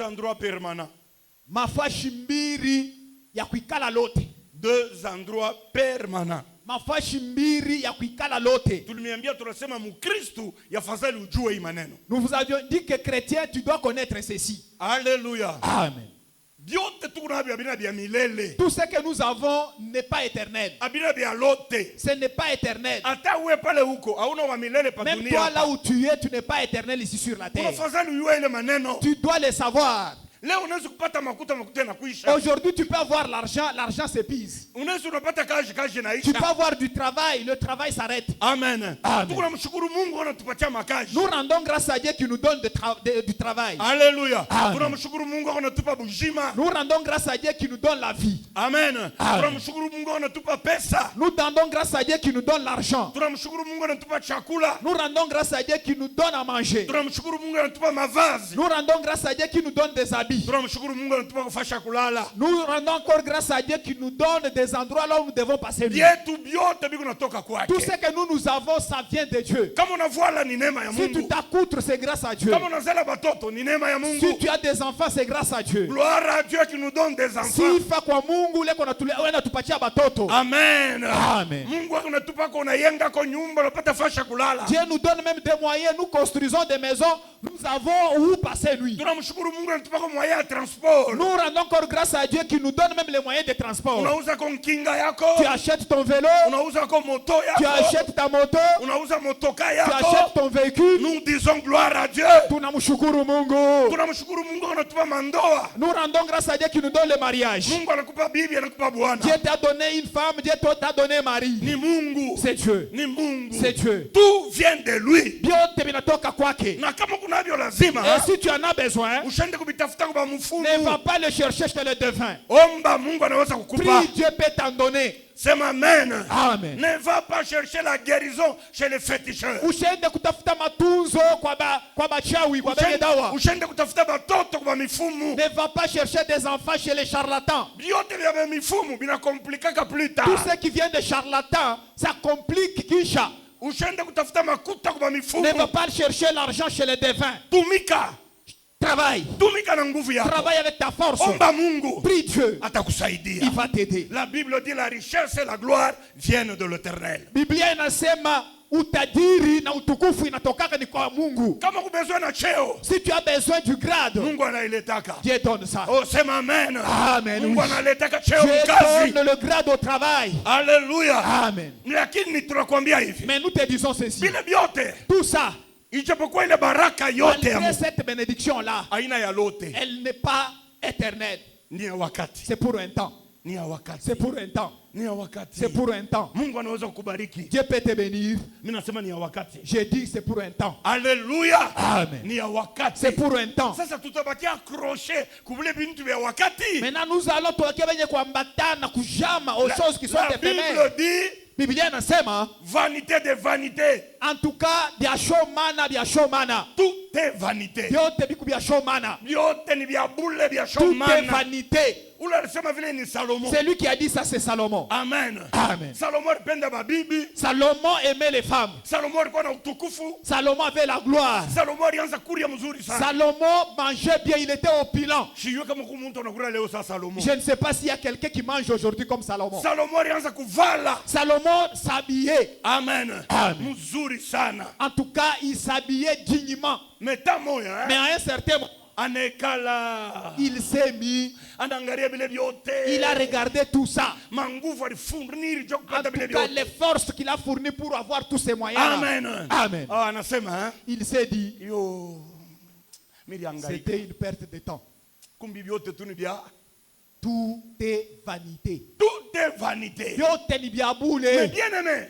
endroits permanents. Mafashi mbiri ya kuikala lote. 2 endroits permanents. Mafashi mbiri ya kuikala lote. Tulimiambia tunasema mukristo yafadhali ujue hii maneno. Nous vous avions dit que chrétien tu dois connaître ceci. Alléluia. Amen. Tout ce que nous avons n'est pas éternel. Ce n'est pas éternel. Même toi là où tu es, tu n'es pas éternel ici sur la terre. Tu dois le savoir. Aujourd'hui, tu peux avoir l'argent, l'argent s'épuise. Tu peux avoir du travail, le travail s'arrête. Amen. Amen. Nous rendons grâce à Dieu qui nous donne du travail. Alléluia. Amen. Nous rendons grâce à Dieu qui nous donne la vie. Amen. Amen. Nous rendons grâce à Dieu qui nous donne l'argent. Nous rendons grâce à Dieu qui nous donne à manger. Nous rendons grâce à Dieu qui nous donne des habits. Nous rendons encore grâce à Dieu qui nous donne des endroits là où nous devons passer nuit. Tout ce que nous avons, ça vient de Dieu. Si tu t'accoutres, c'est grâce à Dieu. Si tu as des enfants, c'est grâce à Dieu. Gloire à Dieu qui nous donne des enfants. Amen. Amen. Dieu nous donne même des moyens. Nous construisons des maisons. Nous avons où passer nuit. Nous rendons encore grâce à Dieu qui nous donne même les moyens de transport. Tu achètes ton vélo. Tu achètes ta moto. Tu achètes ton véhicule. Nous disons gloire à Dieu. Nous rendons grâce à Dieu qui nous donne le mariage. Dieu t'a donné une femme. Dieu t'a donné un mari. C'est Dieu. C'est Dieu. Tout vient de lui. Et si tu en as besoin, ne va pas le chercher chez le devin. Prie, Dieu peut t'en donner. C'est ma main. Amen. Ne va pas chercher la guérison chez les féticheurs. Ne va pas chercher des enfants chez les charlatans. Tout ce qui vient de charlatans, ça complique Kisha. Ne va pas chercher l'argent chez les devins. Travaille. Travaille avec ta force. Prie Dieu. Il va t'aider. La Bible dit la richesse et la gloire viennent de l'Éternel. Biblia inasema utajiri na utukufu inatokaka ni kwa Mungu. Si tu as besoin du grade, Dieu donne ça. Oh, c'est ma main. Amen. Dieu donne le grade au travail. Alléluia. Amen. Mais nous te disons ceci. Tout ça, malgré cette bénédiction-là, elle n'est pas éternelle. C'est pour un temps. C'est pour un temps. C'est pour un temps. Dieu peut te bénir. J'ai dit c'est pour un temps. Alléluia. Amen. C'est pour un temps. Maintenant nous allons aux choses qui sont éphémères. Biblia inasema vanité de vanité. En tout cas, biashomana. Tout est vanité. Vyote biku biashomana. Vyote ni vya bure biashomana. Tout est vanité. C'est lui qui a dit ça, c'est Salomon. Amen. Amen. Salomon aimait les femmes. Salomon avait la gloire. Salomon mangeait bien, il était opulent. Je ne sais pas s'il y a quelqu'un qui mange aujourd'hui comme Salomon. Salomon s'habillait. Amen. Amen. En tout cas, il s'habillait dignement. Mais à un certain moment, il s'est mis, il a regardé tout ça. En tout cas, les forces qu'il a fournies pour avoir tous ces moyens. Amen. Amen. Il s'est dit, c'était une perte de temps. Tout est vanité. Tout est vanité. Mais bien aimé,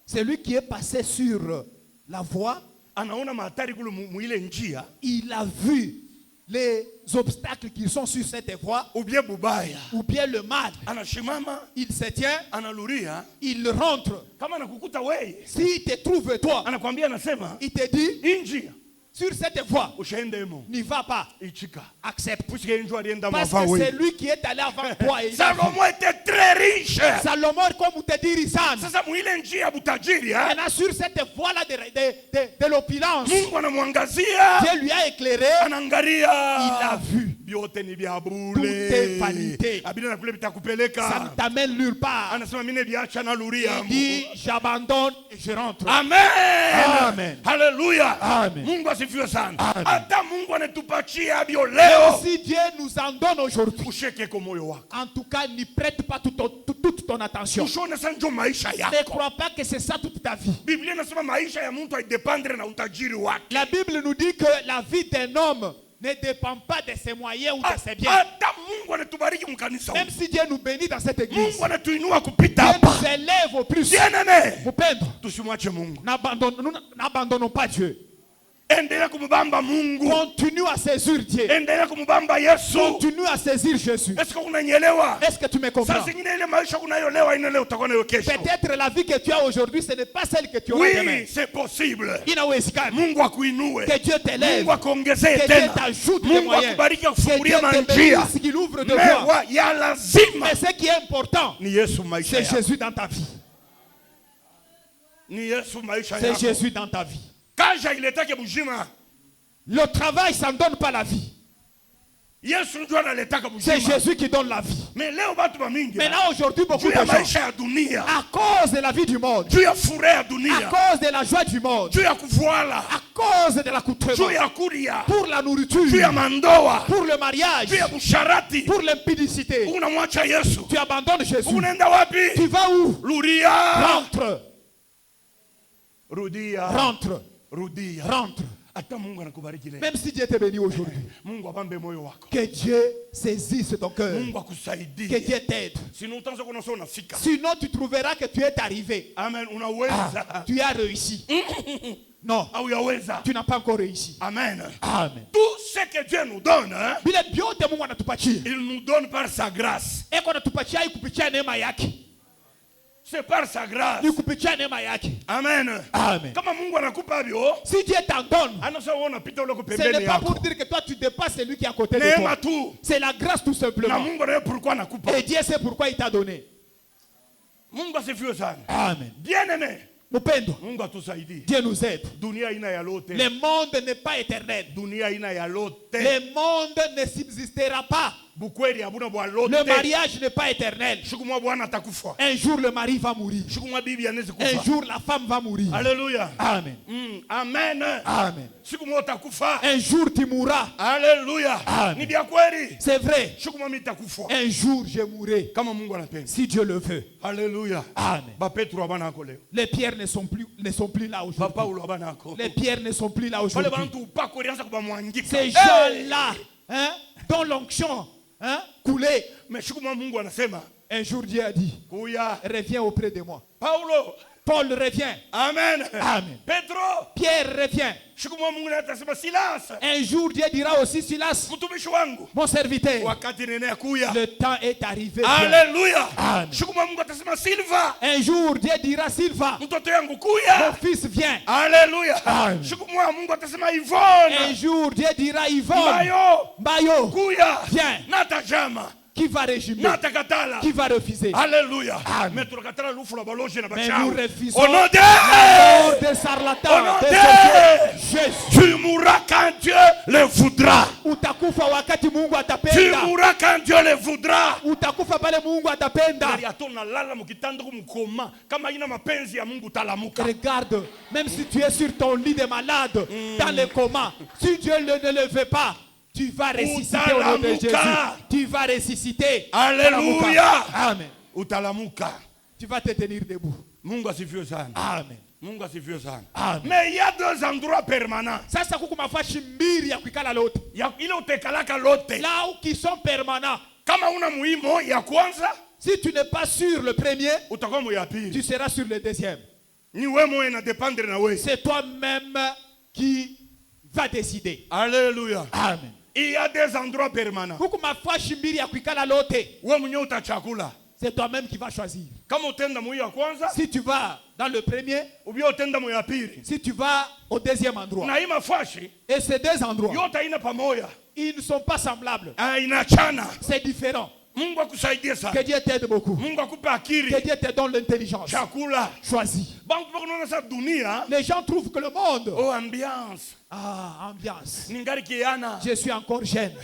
celui qui est passé sur la voie, il a vu les obstacles qui sont sur cette voie, ou bien le mal. Il se tient, il rentre. S'il te trouve toi, il te dit, sur cette voie, n'y va pas. Accepte. Parce que c'est lui qui est allé avant toi. Et Salomon était très riche. Salomon, comme te dit, maintenant sur cette voie-là de l'opulence, Dieu lui a éclairé. Il a vu. Tout est vanité. Ça ne t'amène nulle part. Il dit, j'abandonne et je rentre. Amen. Amen. Alléluia. Amen. Mungu asifiwe sana. Amen. Hata Mungu anatupatia bio Mais leo. si Dieu nous en donne aujourd'hui, Usheke kwa moyo wako. en tout cas, n'y prête pas toute ton attention. Ushone sana ndio maisha Ne yako. crois pas que c'est ça toute ta vie. Biblia inasema maisha ya mtu haidependre na utajiri wake. La Bible nous dit que la vie d'un homme ne dépend pas de ses moyens ou de ses biens. Hata Mungu anatubariki mkanisa. Même si Dieu nous bénit dans cette église, Mungu anatuinua kupita Dieu hapa. nous élève au plus. Nene. Mupendo, Tusimwache Mungu. nous n'abandonnons pas Dieu. Endelea kumubamba Mungu. Continue à saisir Dieu. Endelea kumubamba Yesu. Continue à saisir Jésus. Est-ce que unanielewa? Est-ce que tu me comprends? Sasa zingine ile maisha unayolewa ina leo utakuwa nayo kesho. Peut-être la vie que tu as aujourd'hui, ce n'est pas celle que tu auras demain. Oui, c'est possible. Inawezekana. Mungu akuinue. Que Dieu t'élève. Mungu akuongezee Que Dieu tena. t'ajoute des Mungu moyens. akubariki Que Dieu akufungulie te manjia. bénisse, qu'il ouvre de voies. Mewa ya lazima Mais ce qui est important, ni Yesu maisha c'est yako. Jésus dans ta vie. Ni Yesu maisha C'est yako. Jésus dans ta vie. Kaja iletake bujima. Le travail, ça ne donne pas la vie. Yesu ndio analetaka C'est bujima. Jésus qui donne la vie. Mais leo watu mingi. Maintenant, aujourd'hui, beaucoup Juu de ya gens, maisha ya dunia. à cause de la vie du monde, Juu ya furaha ya à dunia. cause de la joie du monde, Juu ya kuvuala. à cause de l'accoutrement, Juu ya kuria. pour la Juu nourriture, ya mandoa. pour le mariage, Juu ya busharati. pour l'impudicité, Unamwacha Yesu. tu abandonnes Jésus. Unaenda wapi? Tu vas où? Rudia. Rentre, Rudia. rentre, Rudia. rentre. Hata Mungu anakubariki leo. Même si Dieu te bénit aujourd'hui, Mungu abambe moyo wako. que Dieu saisisse ton cœur, Mungu que akusaidie. Dieu t'aide. Sinon utaanza kuona sio unafika. Sinon, tu trouveras que tu es arrivé. Amen. Unaweza. Tu as réussi. Non, Au yaweza. tu n'as pas encore réussi. Amen. Amen. Tout ce que Dieu nous donne, hein, Vile vyote Mungu anatupatia. il nous donne par sa grâce. Eko anatupatia kupitia neema yake. C'est par sa grâce. Ni kupitia neema yake. Amen. Amen. Kama Mungu anakupa hivyo, Si Dieu t'en donne, anasa wewe unapita ule ce pembeni n'est pas yako. pour dire que toi tu dépasses celui qui est à côté de Neema toi. tu. C'est la grâce tout Na simplement. Mungu ndiye pourquoi anakupa. Et Dieu sait pourquoi il t'a donné. Mungu asifiwe sana. Amen. Bien-aimé, Mupendo, Mungu atusaidie. Dieu nous aide. Dunia ina ya lote. Le monde n'est pas éternel. Dunia ina ya lote. Le monde ne subsistera pas. Bukweli habuna bwa lote. Le mariage n'est pas éternel. Siku mwa bwana atakufa. Un jour le mari va mourir. Siku mwa bibi anaweza Un kufa. jour la femme va mourir. Alléluia. Amen. Amen. Amen. Siku mwa utakufa. Un jour tu mourras. Alléluia. Amen. Ni bia kweli. C'est vrai. Siku mwa nitakufa. Un jour je mourrai. Kama Mungu anapenda. Si Dieu le veut. Alléluia. Amen. Ba Petro abana ako leo. Les pierres ne sont plus là Ba aujourd'hui. Paulo abana ako. Les pierres ne sont plus là Wale aujourd'hui. bantu upako ilianza kubamwangika. Ces gens-là, hein, dont l'onction, hein, coulait. Mais siku mwa Mungu anasema, Un jour Dieu a dit, kuya reviens auprès de moi. Paulo. Paul revient. Amen. Amen. Petro. Pierre revient. Siku mwa Mungu atasema Silas. Un jour Dieu dira aussi, Silas, Mtumishi wangu. mon serviteur, Wakati nene kuya. le temps est arrivé. Alléluia. Amen. Siku mwa Mungu atasema Silva. Un jour Dieu dira, Silva, Mtoto yangu mon kuya. fils vient. Alléluia. Amen. Siku mwa Mungu atasema Un Yvonne. jour Dieu dira, Yvonne, Mayo. Bayo, Kuya. viens. Nata jama. Qui va régimer? Nata katala. Qui va refuser? Alléluia. Amen. Mais tunakatala lufu la baloge na Mais bachao. nous refusons Au nom la de mort des charlatans, Au nom des de sorciers. tu mourras quand Dieu le voudra. Utakufa wakati Mungu Tu atapenda. mourras quand Dieu le voudra. Utakufa pale Mungu atapenda. Gari atona lala mukitanda kumkoma kama ina mapenzi ya Mungu talamuka. Regarde, même si tu es sur ton lit de malade, dans le coma, si Dieu ne le veut pas, tu vas ressusciter au nom de Jésus. Tu vas ressusciter. Alléluia. Amen. Utalamuka. Tu vas te tenir debout. Mungu asifiwe sana. Amen. Mungu asifiwe sana. Amen. Mais il y a deux endroits permanents. Sasa kuko mafashi mbili ya kuikala lote. Ya ile utekalaka lote. Là où qui sont permanents. Kama una muhimu ya kwanza, Si tu n'es pas sur le premier, utakuwa mu ya pili. tu seras sur le deuxième. Ni wewe mwenye na dependre na wewe. C'est toi-même qui va décider. Alléluia. Amen. Il y a des endroits permanents. Kuko mafashi mbili ya kuikala lote. Wewe mwenyewe utachakula. C'est toi-même qui vas choisir. Si tu vas dans le premier, si tu vas au deuxième endroit, et ces deux endroits, ils ne sont pas semblables. C'est différent. Que Dieu t'aide beaucoup. Que Dieu te donne l'intelligence. Choisis. Les gens trouvent que le monde. Oh, ambiance. Ah, ambiance. Je suis encore jeune.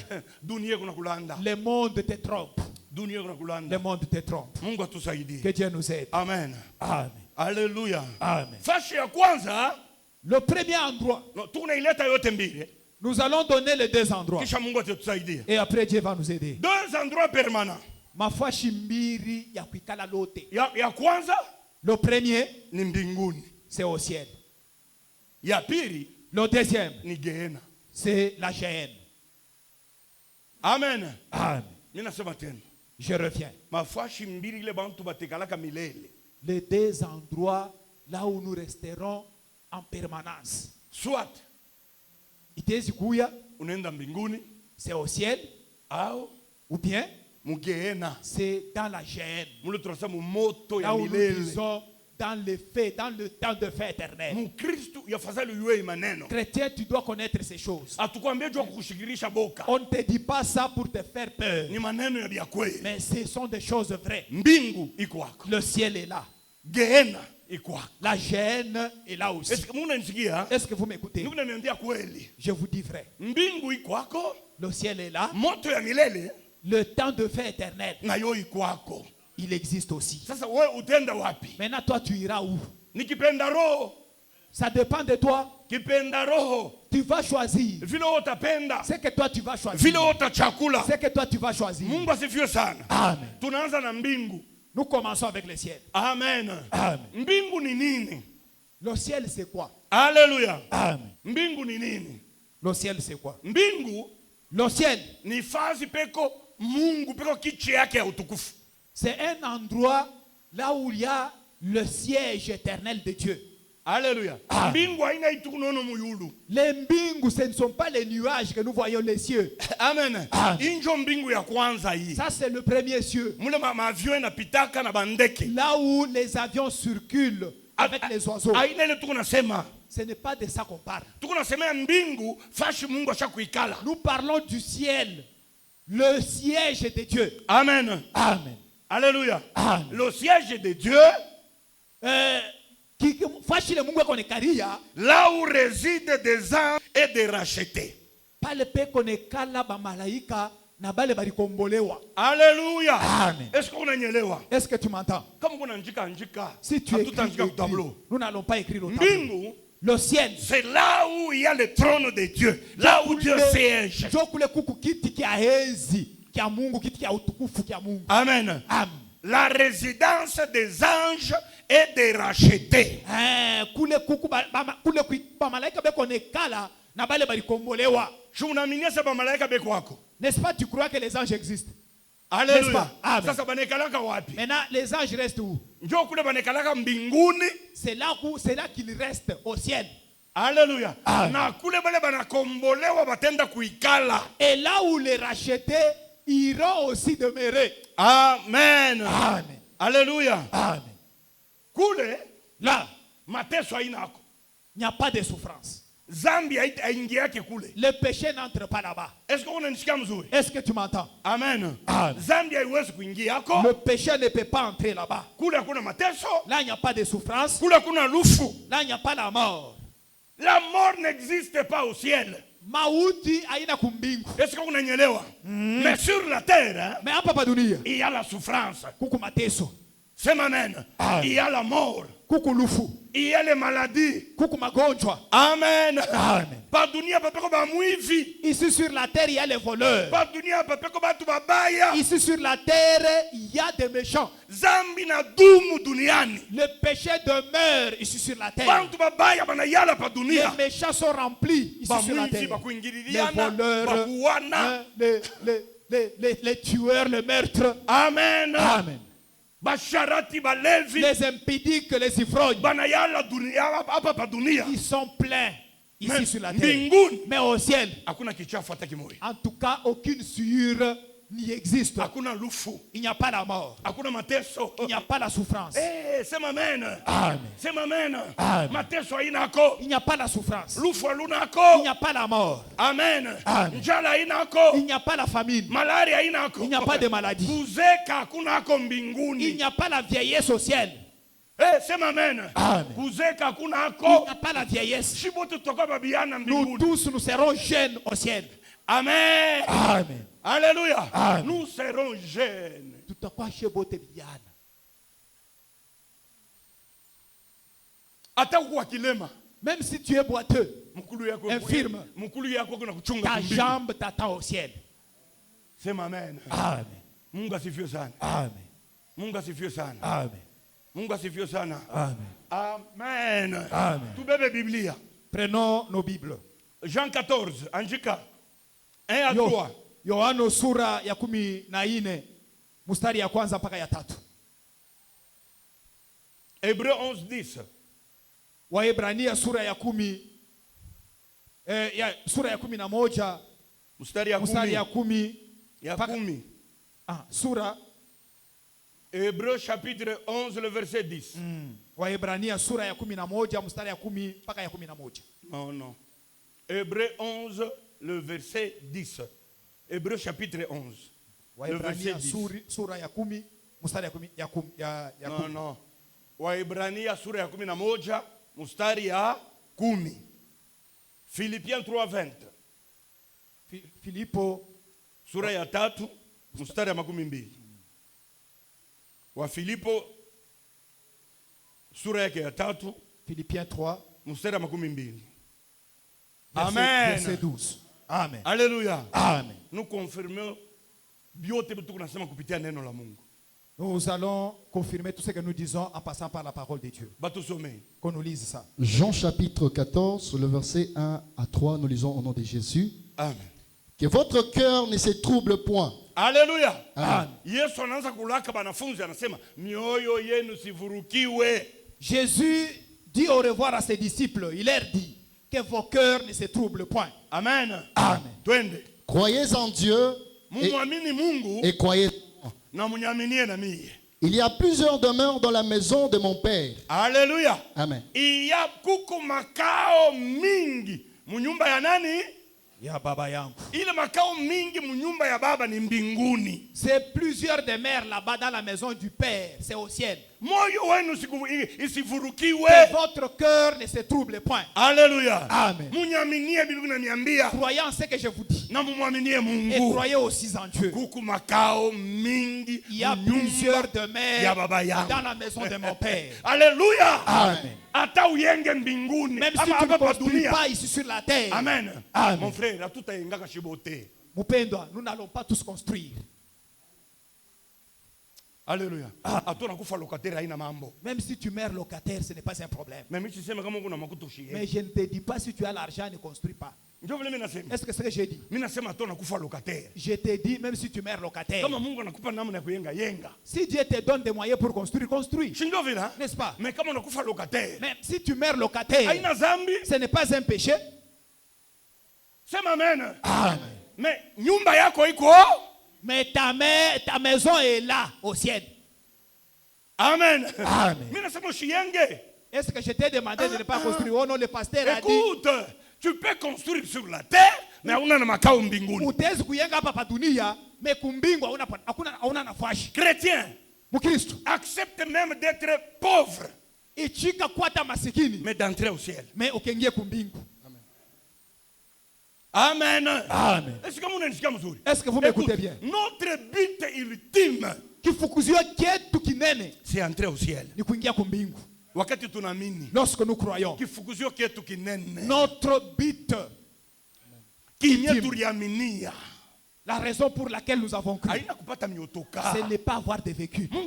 Le monde te trompe. Le monde te trompe. Que Dieu nous aide. Amen. Amen. Alléluia. Amen. Kwanza, le premier endroit, nous allons donner les deux endroits. Et après Dieu va nous aider. Deux endroits permanents. Mafashi mbiri ya kuikala lote. Ya kwanza, le premier, ni mbinguni. C'est au ciel. Ya pili, le deuxième, ni Gehenna. C'est la Géhenne. Amen. Amen. Je reviens. Mafashi mbiri ile bantu batekalaka milele. Les deux endroits là où nous resterons en permanence. Soit itezikuya, unaenda mbinguni, c'est au ciel, ou bien c'est dans la Géhenne. Là où nous disons dans le feu, dans le temps de feu éternel. Chrétien, tu dois connaître ces choses. On ne te dit pas ça pour te faire peur. Mais ce sont des choses vraies. Le ciel est là. La Géhenne est là aussi. Est-ce que vous m'écoutez? Je vous dis vrai. Le ciel est là. Le temps de feu éternel, il existe aussi. Maintenant, toi, tu iras où? Ça dépend de toi. Tu vas choisir. C'est que toi, tu vas choisir. C'est que toi, tu vas choisir. Amen. Nous commençons avec le ciel. Amen. Amen. Mbingu ni nini? Le ciel c'est quoi? Alléluia. Amen. Mbingu ni nini? Le ciel c'est quoi? Mbingu le ciel ni fazi peko Mungu peko kiti yake ya utukufu. C'est un endroit là où il y a le siège éternel de Dieu. Alléluia. Mbingu haina itukunono muyulu. Les mbingu, ce ne sont pas les nuages que nous voyons les cieux. Amen. Injo mbingu ya kwanza hii. Ça c'est le premier cieux. Mule avion na pitaka na bandeke. Là où les avions circulent avec les oiseaux. Haina ile tukunasema. Ce n'est pas de ça qu'on parle. Tukunasema mbingu fashi Mungu ashakuikala. Nous parlons du ciel. Le siège de Dieu. Amen. Amen. Alléluia. Amen. Le siège de Dieu. Là où résident des anges et des rachetés. Alléluia. Amen. Est-ce qu'on a nyelewa? Est-ce que tu m'entends? Si tu écris, nous n'allons pas écrire au tableau. Le ciel, c'est là où il y a le trône de Dieu. Là où Dieu siège. Amen. Amen. La résidence des anges et des rachetés. N'est-ce pas, tu crois que les anges existent? Alléluia. Maintenant, les anges restent où? C'est là qu'ils restent, au ciel. Alléluia. Et là où les rachetés iront aussi demeurer. Amen. Amen. Alléluia. Amen. Là, il n'y a pas de souffrance. Le péché n'entre pas là-bas. Est-ce que tu m'entends? Amen. Amen. Le péché ne peut pas entrer là-bas. Là, il n'y a pas de souffrance. Là, il n'y a pas la mort. La mort n'existe pas au ciel. Est-ce qu'on a nyelewa? Mais sur la terre, il y a la souffrance. C'est amen. Il y a la mort. Il y a les maladies. Amen. Amen. Ici sur la terre, il y a les voleurs. Ici sur la terre, il y a des méchants. Le péché demeure ici sur la terre. Les méchants sont remplis ici sur la terre. Les voleurs, les tueurs, les meurtres. Amen. Amen. Les impudiques, les ivrognes, ils sont pleins ici sur la terre. Mais au ciel, en tout cas, aucune souillure n'y existe. Il n'y a pas la mort. Il n'y a pas la souffrance. C'est amen. Amen. C'est amen. Amen. Il n'y a pas la souffrance. Il n'y a pas la mort. Amen. Amen. Il n'y a pas la famine. Il n'y a pas de maladie. Il n'y a pas la vieillesse au ciel. C'est amen. Amen. Il n'y a pas la vieillesse. Nous tous, nous serons jeunes au ciel. Amen. Amen. Alléluia. Amen. Nous serons jeunes. Même si tu es boiteux, infirme, ta jambe t'attend au ciel. C'est amen. Amen. Mungu asifiwe sana. Amen. Mungu asifiwe sana. Amen. Mungu asifiwe sana. Amen. Amen. Amen. Tubebe Biblia. Prenons nos Bibles. Jean 14, Anjika 1 à 3. Yohano sura ya 14 mstari ya kwanza mpaka ya 3. Hébreux 11:10. Waebrania sura ya 10 sura ya 11 mstari ya 10 ya 10. Sura Hébreux chapitre 11 le verset 10. Waebrania sura ya 11 mstari ya 10 mpaka ya 11. Non. Hébreux 11 le verset 10. Hébreux chapitre 11. Waebrania sura ya 10 mstari ya 10. Non. Waebrania sura ya 11 mstari ya 10. Philippiens 3:20. Filipo sura ya 3 mstari ya 12. Wa Filipo sura yake ya 3 Philippiens 3 mstari ya 12. Amen. Verset 12. Amen. Alléluia. Amen. Nous confirmons biote bitu kunasema kupitia neno la Mungu. Nous allons confirmer tout ce que nous disons en passant par la parole de Dieu. Qu'on nous lise ça. Jean chapitre 14, le verset 1 à 3, nous lisons au nom de Jésus. Amen. Que votre cœur ne se trouble point. Alléluia. Amen. Jésus dit au revoir à ses disciples. Il leur dit que vos cœurs ne se troublent point. Amen. Amen. Croyez en Dieu et croyez en moi. Il y a plusieurs demeures dans la maison de mon Père. Alléluia. Amen. Il y a kuku makao mingi munyumba ya nani? Ya baba yangu. Ile makao mingi munyumba ya baba ni mbinguni. C'est plusieurs demeures là-bas dans la maison du Père, c'est au ciel. Que votre cœur ne se trouble point. Alléluia. Amen. Croyez en ce que je vous dis. Et croyez aussi en Dieu. Il y a plusieurs demeures dans la maison de mon Père. Alléluia. Amen. Même si tu ne construis pas ici sur la terre. Amen. Amen. Mon frère, nous n'allons pas tous construire. Alléluia. Même si tu meurs locataire, ce n'est pas un problème. Mais je ne te dis pas si tu as l'argent, ne construis pas. Est-ce que c'est ce que j'ai dit? Je te dis, même si tu meurs locataire. Si Dieu te donne des moyens pour construire, construis. N'est-ce pas? Mais si tu meurs locataire, ce n'est pas un péché. C'est amen. Amen. Mais ta maison est là, au ciel. Amen. Amen. Est-ce que je t'ai demandé de ne pas construire? Oh non, le pasteur a dit. Écoute, tu peux construire sur la terre, mais on a un makao mbinguni. Chrétien, accepte même d'être pauvre, mais d'entrer au ciel. Amen. Amen. Est-ce que vous m'écoutez bien? Notre but ultime, c'est entrer au ciel. Lorsque nous croyons, notre but ultime, la raison pour laquelle nous avons cru, ce n'est pas avoir des véhicules. Dieu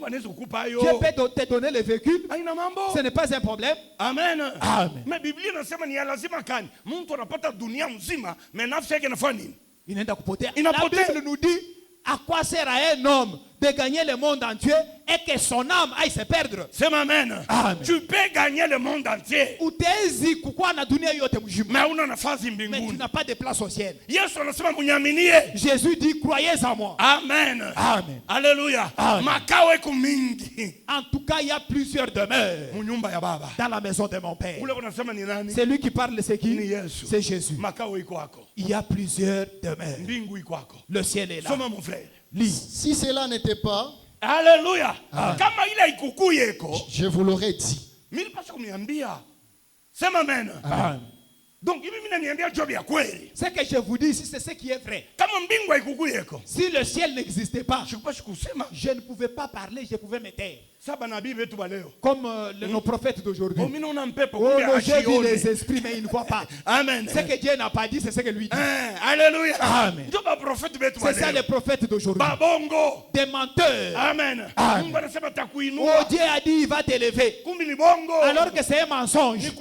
peut te donner les véhicules. Ce n'est pas un problème. Amen. Amen. Mais Bible nous dit, à quoi sert à un homme de gagner le monde entier et que son âme aille se perdre. C'est amen. Tu peux gagner le monde entier. Mais tu n'as pas de place au ciel. Jésus dit, croyez en moi. Amen. Amen. Alléluia. En tout cas, il y a plusieurs demeures dans la maison de mon Père. C'est lui qui parle, c'est qui? C'est Jésus. Il y a plusieurs demeures. Le ciel est là. Mon frère. Si cela n'était pas, Alléluia. Je vous l'aurais dit. C'est amen. Donc, ce que je vous dis ici, c'est ce qui est vrai. Si le ciel n'existait pas, je ne pouvais pas parler, je pouvais me taire. Comme nos prophètes d'aujourd'hui. Nos jeux dit les esprits, mais ils ne voient pas. Amen. Ce que Dieu n'a pas dit, c'est ce que lui dit. Alléluia. Amen. C'est ça les prophètes d'aujourd'hui. Des menteurs. Amen. Oh, Dieu a dit il va t'élever. Alors que c'est un mensonge. Il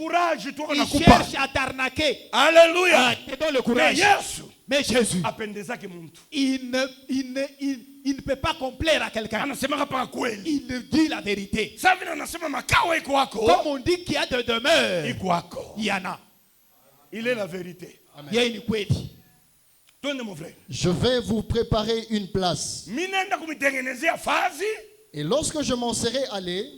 cherche à t'arnaquer. Alléluia. Te donne le courage. Mais Jésus, il ne peut pas complaire à quelqu'un. Il dit la vérité. Comme on dit qu'il y a de demeures, il y en a. Il est la vérité. Amen. Il y a une kweli. Je vais vous préparer une place. Et lorsque je m'en serai allé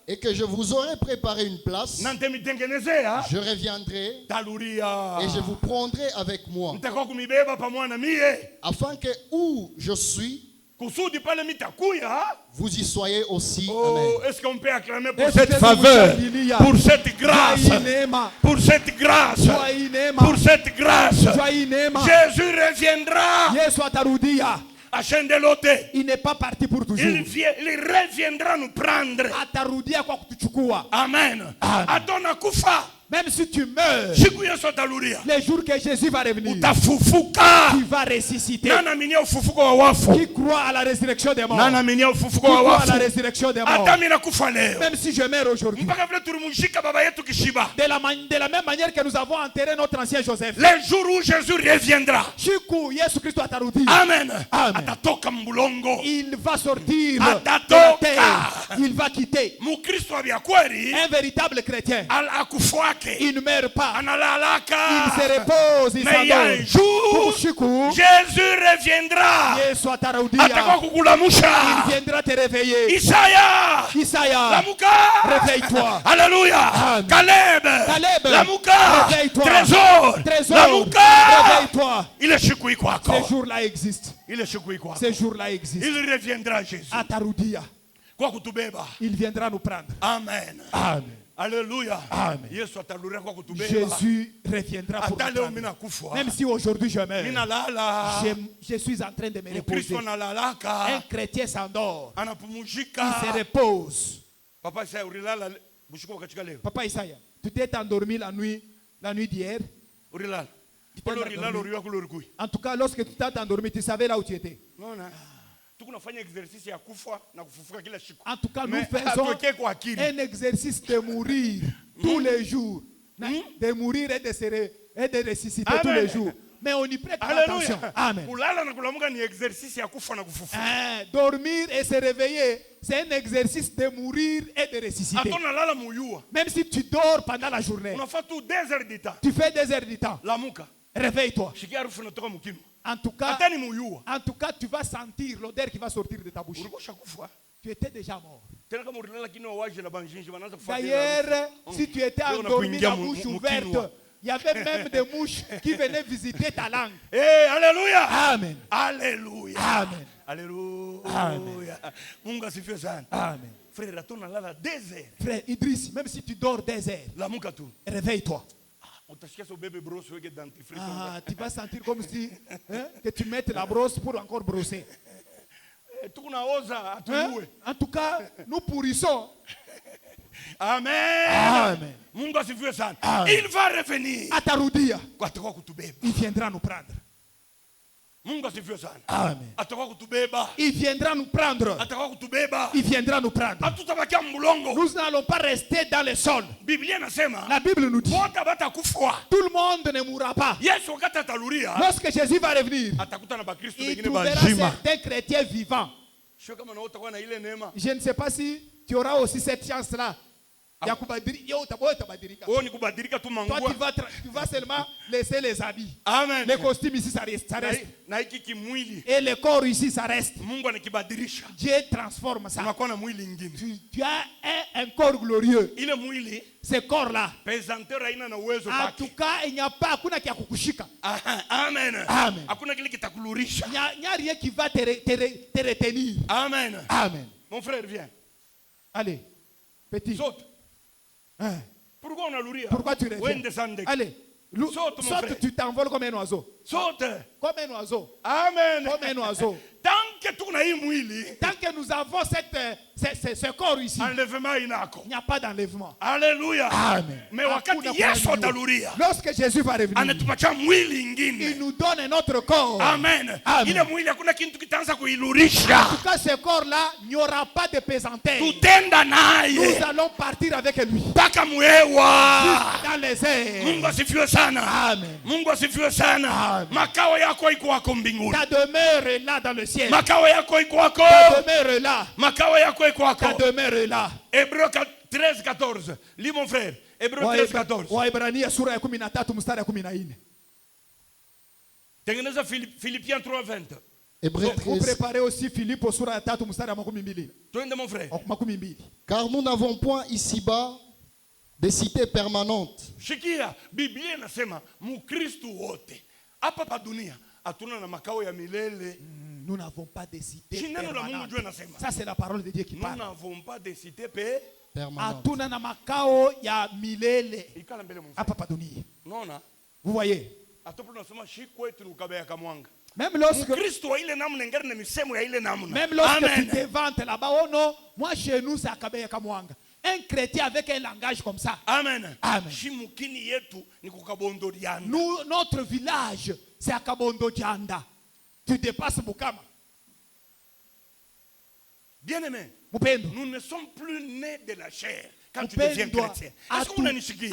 et que je vous aurai préparé une place, je reviendrai et je vous prendrai avec moi, afin que où je suis, vous y soyez aussi. Oh, est-ce qu'on peut acclamer pour cette faveur, pour cette grâce, pour cette grâce, pour cette grâce? Jésus reviendra. Il n'est pas parti pour toujours. Il reviendra nous prendre. Amen. Même si tu meurs, les jours que Jésus va revenir, tu vas ressusciter. Qui croit à la résurrection des morts? Qui croit à la résurrection des morts? Même si je meurs aujourd'hui, de la même manière que nous avons enterré notre ancien Joseph, les jours où Jésus reviendra, Amen. Amen. Il va sortir de la terre. Il va quitter. Un véritable chrétien, il ne meurt pas. Il se repose. Il mais il y a un jour, Jésus reviendra. Il viendra te réveiller. Isaiah, réveille-toi. Alléluia. Caleb, réveille-toi. Trésor, réveille-toi. Il est choukoui quoi. Ces jours-là existent. Ces jours-là existent. Il reviendra, Jésus. Il viendra nous prendre. Amen. Amen. Alléluia. Amen. Jésus reviendra pour nous prendre. Même si aujourd'hui je meurs, je suis en train de me reposer. Un chrétien s'endort. Il se repose. Papa Isaiah, tu t'es endormi la nuit d'hier? En tout cas, lorsque tu t'es endormi, tu savais là où tu étais. En tout cas, nous faisons un exercice de mourir tous les jours. De mourir et de ressusciter tous les jours. Mais on y prête attention. Amen. Dormir et se réveiller, c'est un exercice de mourir et de ressusciter. Même si tu dors pendant la journée, tu fais 2 heures du temps. Réveille-toi. En tout cas, tu vas sentir l'odeur qui va sortir de ta bouche. Tu étais déjà mort. D'ailleurs, si tu étais endormi la bouche ouverte, il y avait même des mouches qui venaient visiter ta langue. Alléluia. Amen. Alléluia. Amen. Alléluia. Amen. Frère Idriss, même si tu dors 2 heures, réveille-toi. Tu vas sentir comme si que tu mettes la brosse pour encore brosser. En tout cas, nous pourrissons. Amen. Amen. Il va revenir. Il viendra nous prendre. Amen. Il viendra nous prendre. Il viendra nous prendre. Nous n'allons pas rester dans le sol. La Bible nous dit, tout le monde ne mourra pas. Lorsque Jésus va revenir, il trouvera certains chrétiens vivants. Je ne sais pas si tu auras aussi cette chance-là. Toi, tu vas seulement laisser les habits. Amen. Les costumes ici, ça reste. Et le corps ici, ça reste. Dieu transforme ça. Tu as un corps glorieux. Ce corps-là, en tout cas, il n'y a pas Amen. Amen. Il n'y a rien qui va te retenir. Amen. Amen. Mon frère, viens. Allez, petit. Saute. Pourquoi on a louré? Pourquoi tu reviens? Allez, saute, tu t'envoles comme un oiseau. Saute. Comme un oiseau. Amen. Comme un oiseau. Tant que nous avons ce corps ici, il n'y a pas d'enlèvement. Alléluia. Amen. Mais lorsque Jésus va revenir, il nous donne un autre corps. Amen. Amen. En tout cas, ce corps-là, il n'y aura pas de pesanteur. Nous allons partir avec lui. Dans les airs. Amen. Ta demeure est là dans le ciel. Ta demeure est là. Ta demeure est là. Hébreux 13, 14. Lis mon frère. Hébreux 13, 14. Tengeneza Philippiens 3, 20. Vous préparez aussi Philippe au sura 3 mstari wa 12. Twende mon frère. Car nous n'avons point ici-bas des cités permanentes. Shikia, Biblia inasema Mukristo wote hapa pa dunia hatuna na makao ya milele. Nous n'avons pas de cité permanente. Ça c'est la parole de Dieu qui parle. Nous n'avons pas de cité permanente. Hatuna na makao ya milele hapa pa dunia. Vous voyez? Même lorsque tu te vantes là-bas, oh non, moi chez nous c'est Akabeya Kamwanga. Un chrétien avec un langage comme ça. Amen. Amen. Nous, notre village, c'est à Kabondo Dianda. Tu dépasses Bukama. Bien-aimé, nous ne sommes plus nés de la chair quand tu deviens chrétien. Est-ce qu'on a nishiki?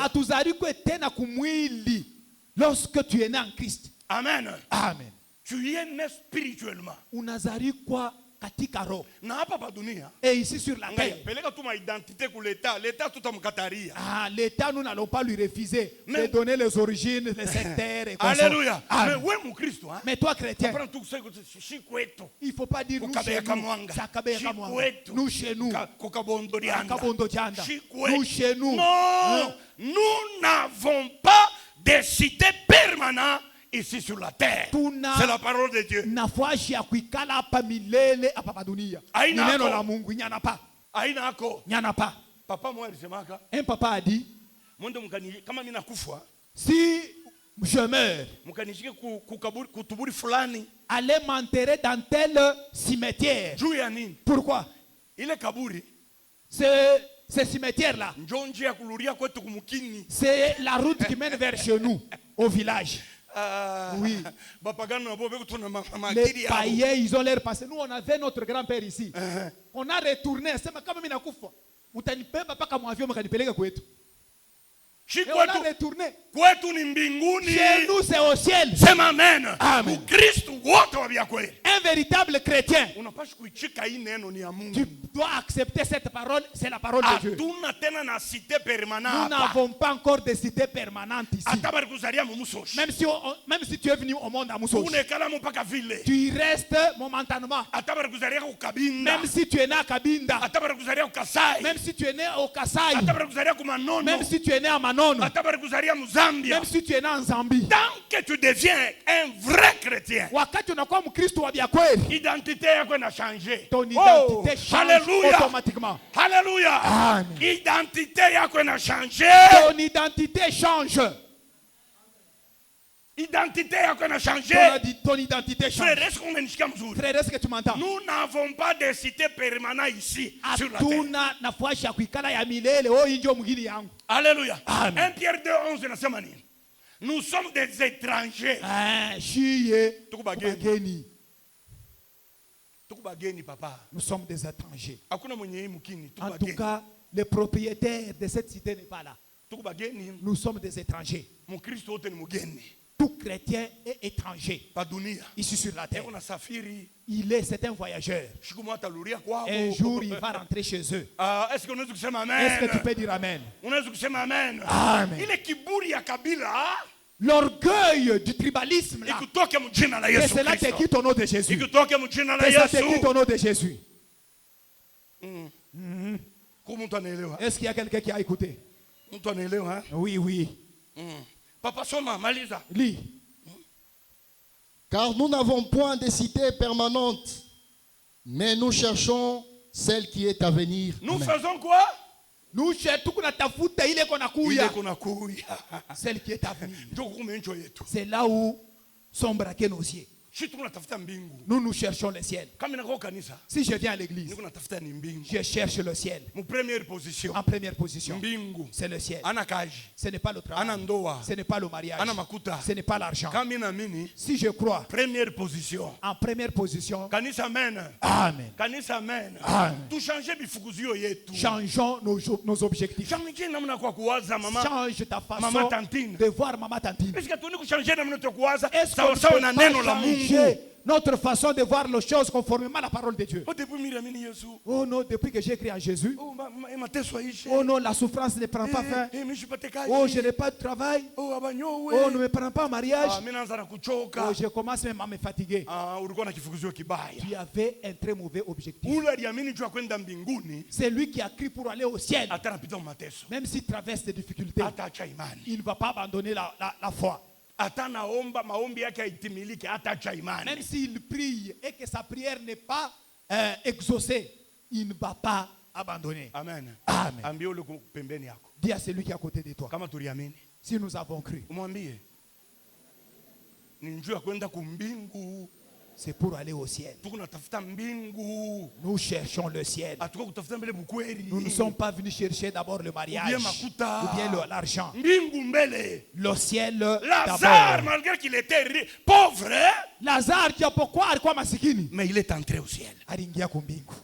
Lorsque tu es né en Christ. Amen. Amen. Tu es né spirituellement. Unazarikwa katika roho. Na hapa pa dunia. Et ici sur la terre. Peleka tu ma identité pour l'État. L'État tout amkataria. Ah, l'État nous n'allons pas lui refuser de donner les origines, les secteurs et comme ça. Alléluia. Mais ouais mon Christ, hein? Mais toi chrétien. Il faut pas dire nous chez nous. Nous chez nous. Kabondo Dianda. Nous chez nous. Non, nous n'avons pas de cité permanente ici sur la terre. C'est la parole de Dieu. Papa moi alisemaka. Un papa a dit, mwende mkaniji kama mimi nakufa, si je meurs, mkanijike kutuburi fulani, allez m'enterrer dans tel cimetière. Juu ya nini? Pourquoi? Ile kaburi, ce cimetière là, njonji ya kuluria kwetu kumukini, c'est la route qui mène vers chez nous, au village. Oui. Les païens, ils ont l'air passé. Nous, on avait notre grand-père ici. On a retourné. C'est ma kama mina kufa. Utanipeba paka mu avion mkanipeleka kwetu. Et on a retourné. Chez nous, c'est au ciel. C'est amen. Amen. Un véritable chrétien. Tu dois accepter cette parole. C'est la parole de Dieu. Nous n'avons pas encore de cité permanente ici. Même si tu es venu au monde à Moussoch, tu y restes momentanément. Même si tu es né à Kabinda, même si tu es né au Kasai, même si tu es né à Manon, même si tu es né en Zambie, tant que tu deviens un vrai chrétien, l'identité a changé. Ton identité change automatiquement. Alléluia. Amen. Identité a changé. Ton identité change. Identité a changé. Ton identité change. Frère, est-ce que tu m'entends? Nous n'avons pas de cité permanente ici sur la terre. Alléluia. Amen. 1 Pierre 2, 11 nasema nini? Nous sommes des étrangers. Papa. Nous sommes des étrangers. En tout cas, le propriétaire de cette cité n'est pas là. Nous sommes des étrangers. Tout chrétien est étranger ici sur la terre. C'est un voyageur. Un jour, il va rentrer chez eux. Est-ce que tu peux dire amen? Amen. L'orgueil du tribalisme là, que cela te quitte au nom de Jésus. Que ça te quitte au nom de Jésus. Est-ce qu'il y a quelqu'un qui a écouté? Oui, oui. Papa Soma, Malisa. Lis. Car nous n'avons point de cité permanente, mais nous cherchons celle qui est à venir. Nous faisons quoi? Nous cherchons celle qui est à venir. C'est là où sont braqués nos yeux. Nous cherchons le ciel. Si je viens à l'église, je cherche le ciel. En première position, c'est le ciel. Ce n'est pas le travail. Ce n'est pas le mariage. Ce n'est pas l'argent. Si je crois, en première position, amen. Changeons nos objectifs. Change ta façon de voir maman tantine. Est-ce que tu peux notre façon de voir les choses conformément à la parole de Dieu? Oh non, depuis que j'ai cru en Jésus. Oh non, la souffrance ne prend pas fin. Oh, je n'ai pas de travail. Oh, ne me prends pas en mariage. Oh, je commence même à me fatiguer. Tu avais un très mauvais objectif. C'est lui qui a cru pour aller au ciel. Même s'il traverse des difficultés, il ne va pas abandonner la foi. Même s'il prie et que sa prière n'est pas exaucée, il ne va pas abandonner. Amen. Amen. Dis à celui qui est à côté de toi. Si nous avons cru, c'est pour aller au ciel. Nous cherchons le ciel. Nous ne sommes pas venus chercher d'abord le mariage ou bien l'argent. Le ciel Lazare, malgré qu'il était pauvre, Lazare qui a pourquoi alikuwa masikini, mais il est entré au ciel. Aringia kumbingu.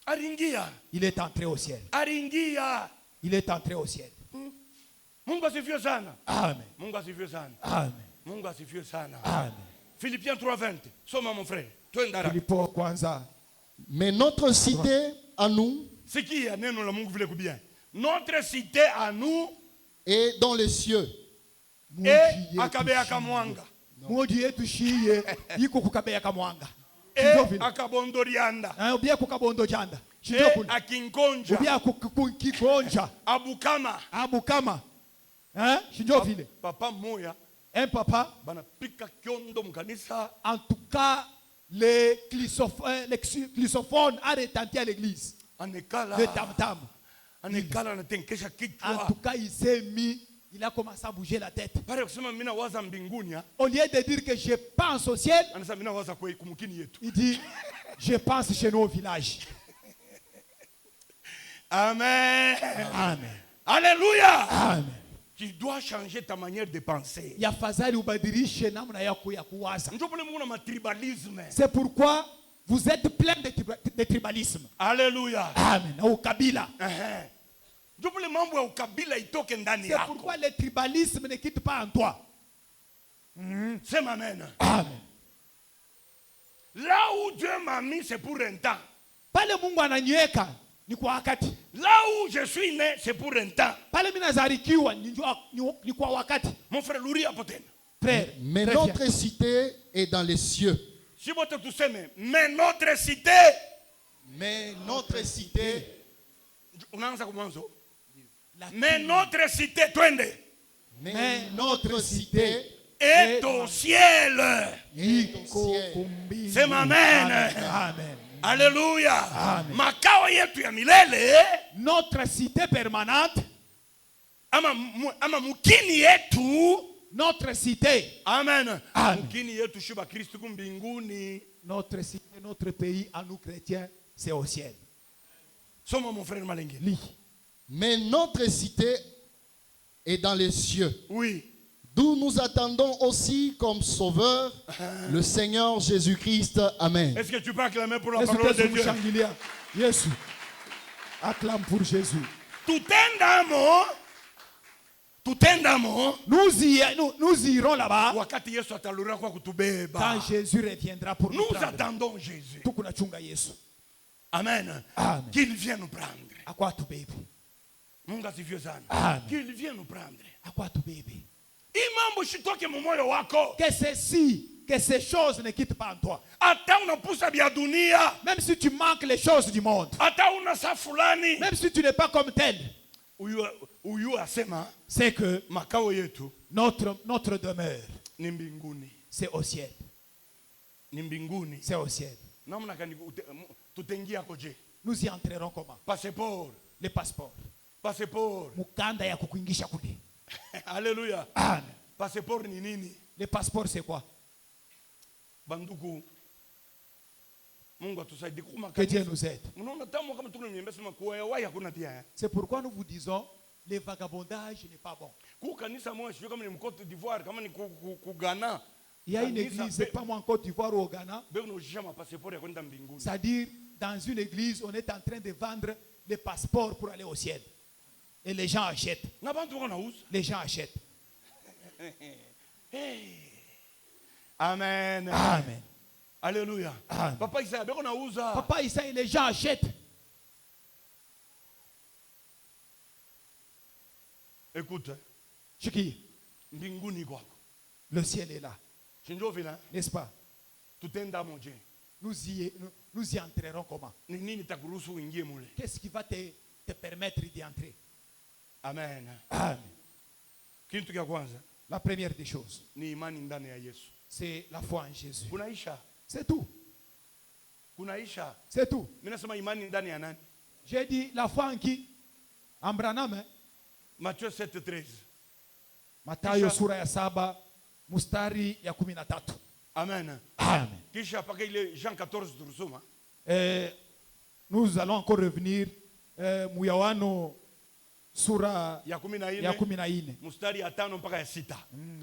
Aringia. Il est entré au ciel. Aringia. Il est entré au ciel. Mungu asifiwe sana. Amen. Mungu asifiwe sana. Amen. Mungu asifiwe sana. Amen. Philippiens 3:20. Soma mon frère. Philippo kwanza. Mais notre cité à nous, c'est qui a neno la Mungu vile kubia. Notre cité à nous est dans les cieux. Et akabeya kamwanga. Moji yetu shiye iko kukabeya kamwanga. Et akabondorianda. Ubia kukabondo janda. Akinkonja. Ubia kukikonja. Abukama. Abukama. Hein? Shinjo vile. Papa moya. Un papa. En tout cas, les chlysophones a retenti à l'église. Le tam-tam. En tout cas, il s'est mis, il a commencé à bouger la tête. Au lieu de dire que je pense au ciel, il dit, je pense chez nous au village. Amen. Amen. Alléluia. Amen. Tu dois changer ta manière de penser. C'est pourquoi vous êtes plein de tribalisme. Alléluia. Amen. Au Kabila. C'est pourquoi le tribalisme ne quitte pas en toi. C'est amen. Amen. Là où Dieu m'a mis, c'est pour un temps. Pas le Mungu ananiweka. Là où je suis né, c'est pour un temps. Mon frère, mais notre cité est dans les cieux. Mais notre cité. Mais notre cité. Mais notre cité, mais notre cité est au ciel. C'est ma main. Amen. Alléluia. Makao yetu ya milele. Notre cité permanente. Ama mukini yetu. Notre cité. Amen. Mukini yetu shiba Kristo kumbinguni. Notre cité, notre pays à nous chrétiens, c'est au ciel. Soma mon frère Malengé. Mais notre cité et dans les cieux. Oui. D'où nous attendons aussi comme sauveur le Seigneur Jésus-Christ. Amen. Est-ce que tu peux acclamer pour la parole de Dieu? Yes. Acclame pour Jésus. Tout endamo. Nous irons là-bas. Quand Jésus reviendra pour nous prendre. Nous attendons Jésus. Amen. Amen. Qu'il vienne nous prendre. À quoi tu baby? Qu'il vienne nous prendre. À quoi tu baby? Que ces choses ne quittent pas en toi. Même si tu manques les choses du monde. Même si tu n'es pas comme tel. C'est que notre demeure, c'est au ciel. C'est au ciel. Nous y entrerons comment? Les passeports. Mukanda ya kukuingisha kule. Alléluia. Amen. Passeport ni nini? Les passeports c'est quoi? Banduku. Mungu atusaidie kuma. Que Dieu nous aide. C'est pourquoi nous vous disons le vagabondage n'est pas bon. Il y a une église, c'est pas moi en Côte d'Ivoire ou au Ghana. C'est-à-dire, dans une église, on est en train de vendre les passeports pour aller au ciel. Et les gens achètent. Les gens achètent. Amen. Amen. Alléluia. Amen. Papa Isaïe, les gens achètent. Écoute. Chiki. Le ciel est là. N'est-ce pas? Nous y entrerons comment? Qu'est-ce qui va te permettre d'y entrer? Amen. Amen. La première des choses, c'est la foi en Jésus. C'est tout. C'est tout. J'ai dit la foi en qui? En Branham. Matthieu 7:13. Mathayo sura ya 7 mustari ya 13. Amen. Amen. Kisha paka ile Jean 14 turusoma. Nous allons encore revenir Yohano sura ya 14 mustari ya 5 mpaka ya 6.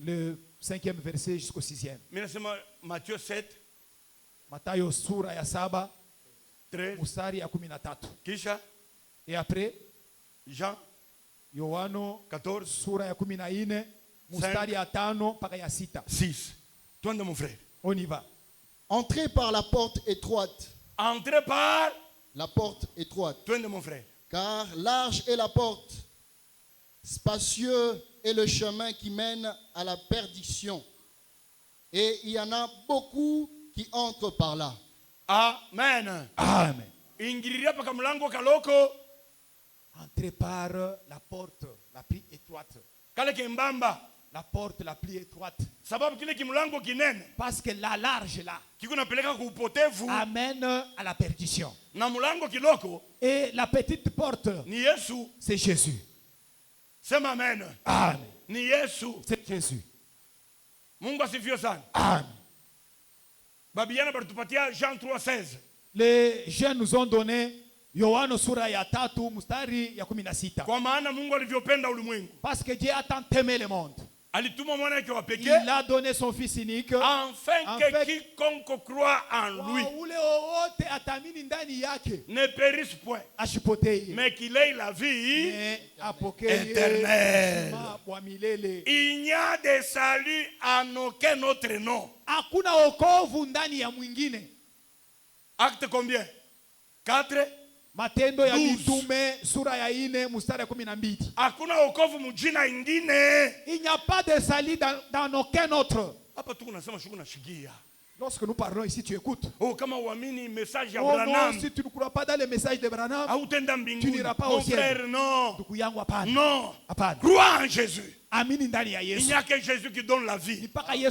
Le 5e verset jusqu'au 6e. Mimi nasema Matthieu 7 Mathayo sura ya 7 13 mustari ya 13. Kisha et après Jean Yohano 14 sura ya 14 mustari ya 5 mpaka ya 6. 6. Toi mon frère. On y va. Entrez par la porte étroite. Entrez par la porte étroite. Toi mon frère. Car large est la porte, spacieux est le chemin qui mène à la perdition. Et il y en a beaucoup qui entrent par là. Amen. Amen. Ingiriria paka mlango kaloko. Entrez par la porte la plus étroite. Kale kimbamba. La porte la plus étroite. Sababu kile kimlango kinene. Parce que la large là kiko napeleka ku upotevu amène à la perdition. Na mlango kiloko et la petite porte ni Yesu, c'est Jésus. Sema amen. Amen. Ni Yesu, c'est Jésus. Mungu asifiwe sana. Amen. Babiana baratupatia Jean 3:16. Les jeunes nous ont donné Yohano sura ya 3 mstari ya 16. Kwa maana Mungu alivyopenda ulimwengu. Parce que Dieu a tant aimé le monde. Alituma mwana wake wa pekee. Il a donné son fils unique. Afin que quiconque croit en lui ne périsse point. Mais qu'il ait la vie éternelle. Il n'y a de salut en aucun autre nom. Hakuna wokovu ndani ya mwingine. Acte combien? 4. Matendo ya mitume sura ya 4 mstari ya 12. Hakuna wokovu mjina ingine. Il n'y a pas de salut dans aucun autre. Hapa tu unasema shuku nashikia. Lorsque nous parlons ici, tu écoutes. Oh, kama uamini message ya Branham. Non, si tu ne crois pas dans le message de Branham, tu n'iras pas au ciel. Frère, non. Non. Crois en Jésus. Amini ndani ya Yesu. Il n'y a que Jésus qui donne la vie. Il n'y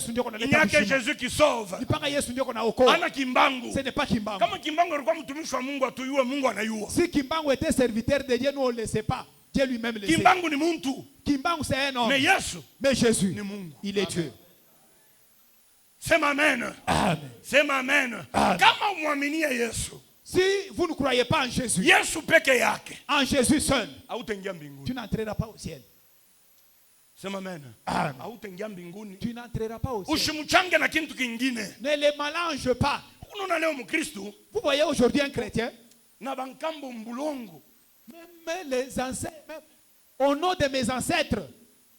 a que Jésus qui sauve. Ana kimbangu. Ce n'est pas kimbangu. Kama kimbangu alikuwa mtumishi wa Mungu atuyue, Mungu anayua. Si kimbangu était serviteur de Dieu, nous on ne le sait pas. Dieu lui-même le sait. Kimbangu ni muntu. Kimbangu c'est un homme. Mais Yesu. Mais Jésus. Ni Mungu. Il est Dieu. C'est amen. Amen. C'est amen. Kama muaminie Yesu. Si vous ne croyez pas en Jésus, Yesu peke yake, en Jésus seul, hautaingia mbinguni. Tu n'entreras pas au ciel. Sema amen. Amen. Hautaingia mbinguni. Tu n'entreras pas au ciel. Usimchange na kitu kingine. Ne les mélange pas. Unaona leo Mkristo. Vous voyez aujourd'hui un chrétien. Na bankambo mbulongo. Même les ancêtres, même au nom de mes ancêtres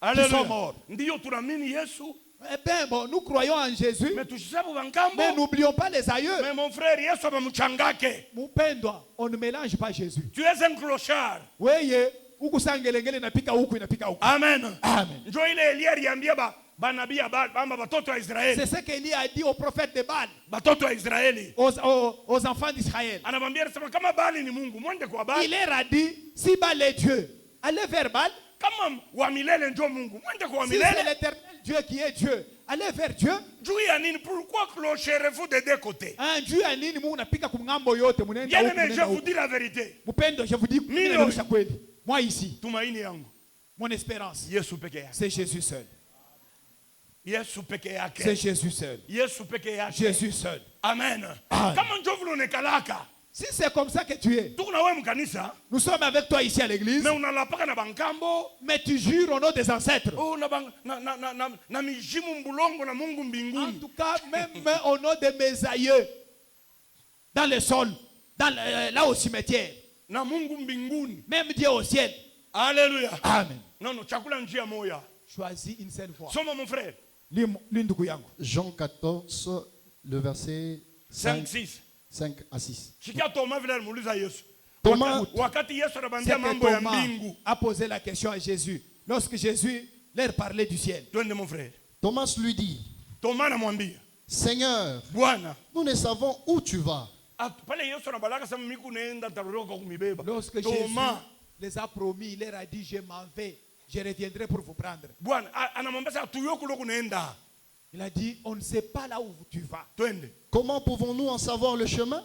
qui sont morts. Ndiyo tunaamini Yesu. Eh bien, bon, nous croyons en Jésus. Mais n'oublions pas les aïeux. Mais mon frère, Yesu abamuchangake. Mupendwa, on ne mélange pas Jésus. Tu es un clochard. Weye, huku sangelengele inapika huku inapika huku. Amen. Amen. Ndio ile Elia aliambia banabii bamba batoto wa Israeli. C'est ce qu'Élie a dit aux prophètes de Baal. Batoto wa Israeli. Aux enfants d'Israël. Anamwambia kama Baal ni Mungu, mwende kwa Baal. Il leur a dit, si Baal est Dieu, allez vers Baal. Kama wa milele ndio Mungu, mwende kwa Si milele. c'est l'éternel Dieu qui est Dieu, allez vers Dieu. Juu ya nini? Pourquoi clocherez-vous de deux côtés? Juu ya nini Mungu unapika kumngambo yote munenda huko. Bien aimé, je vous dis la vérité. Mupendo, je vous dis kweli. Moi ici, tumaini yangu, mon espérance, Yesu peke yake. C'est Jésus seul. Yesu peke yake. C'est Jésus seul. Yesu peke yake. Jésus seul. Amen. Amen. Kama ndio vile unekalaka. Si c'est comme ça que tu es, nous sommes avec toi ici à l'église, mais tu jures au nom des ancêtres. En tout cas, même au nom de mes aïeux, dans le sol, là au cimetière, même Dieu au ciel. Alléluia. Amen. Choisis une seule fois. Soma mon frère. Jean 14, le verset 5, 5 à 6. Thomas a posé la question à Jésus. Lorsque Jésus leur parlait du ciel. Thomas lui dit, Seigneur, nous ne savons où tu vas. Lorsque Jésus les a promis, il leur a dit, je m'en vais, je reviendrai pour vous prendre. Il a dit, on ne sait pas là où tu vas. Comment pouvons-nous en savoir le chemin?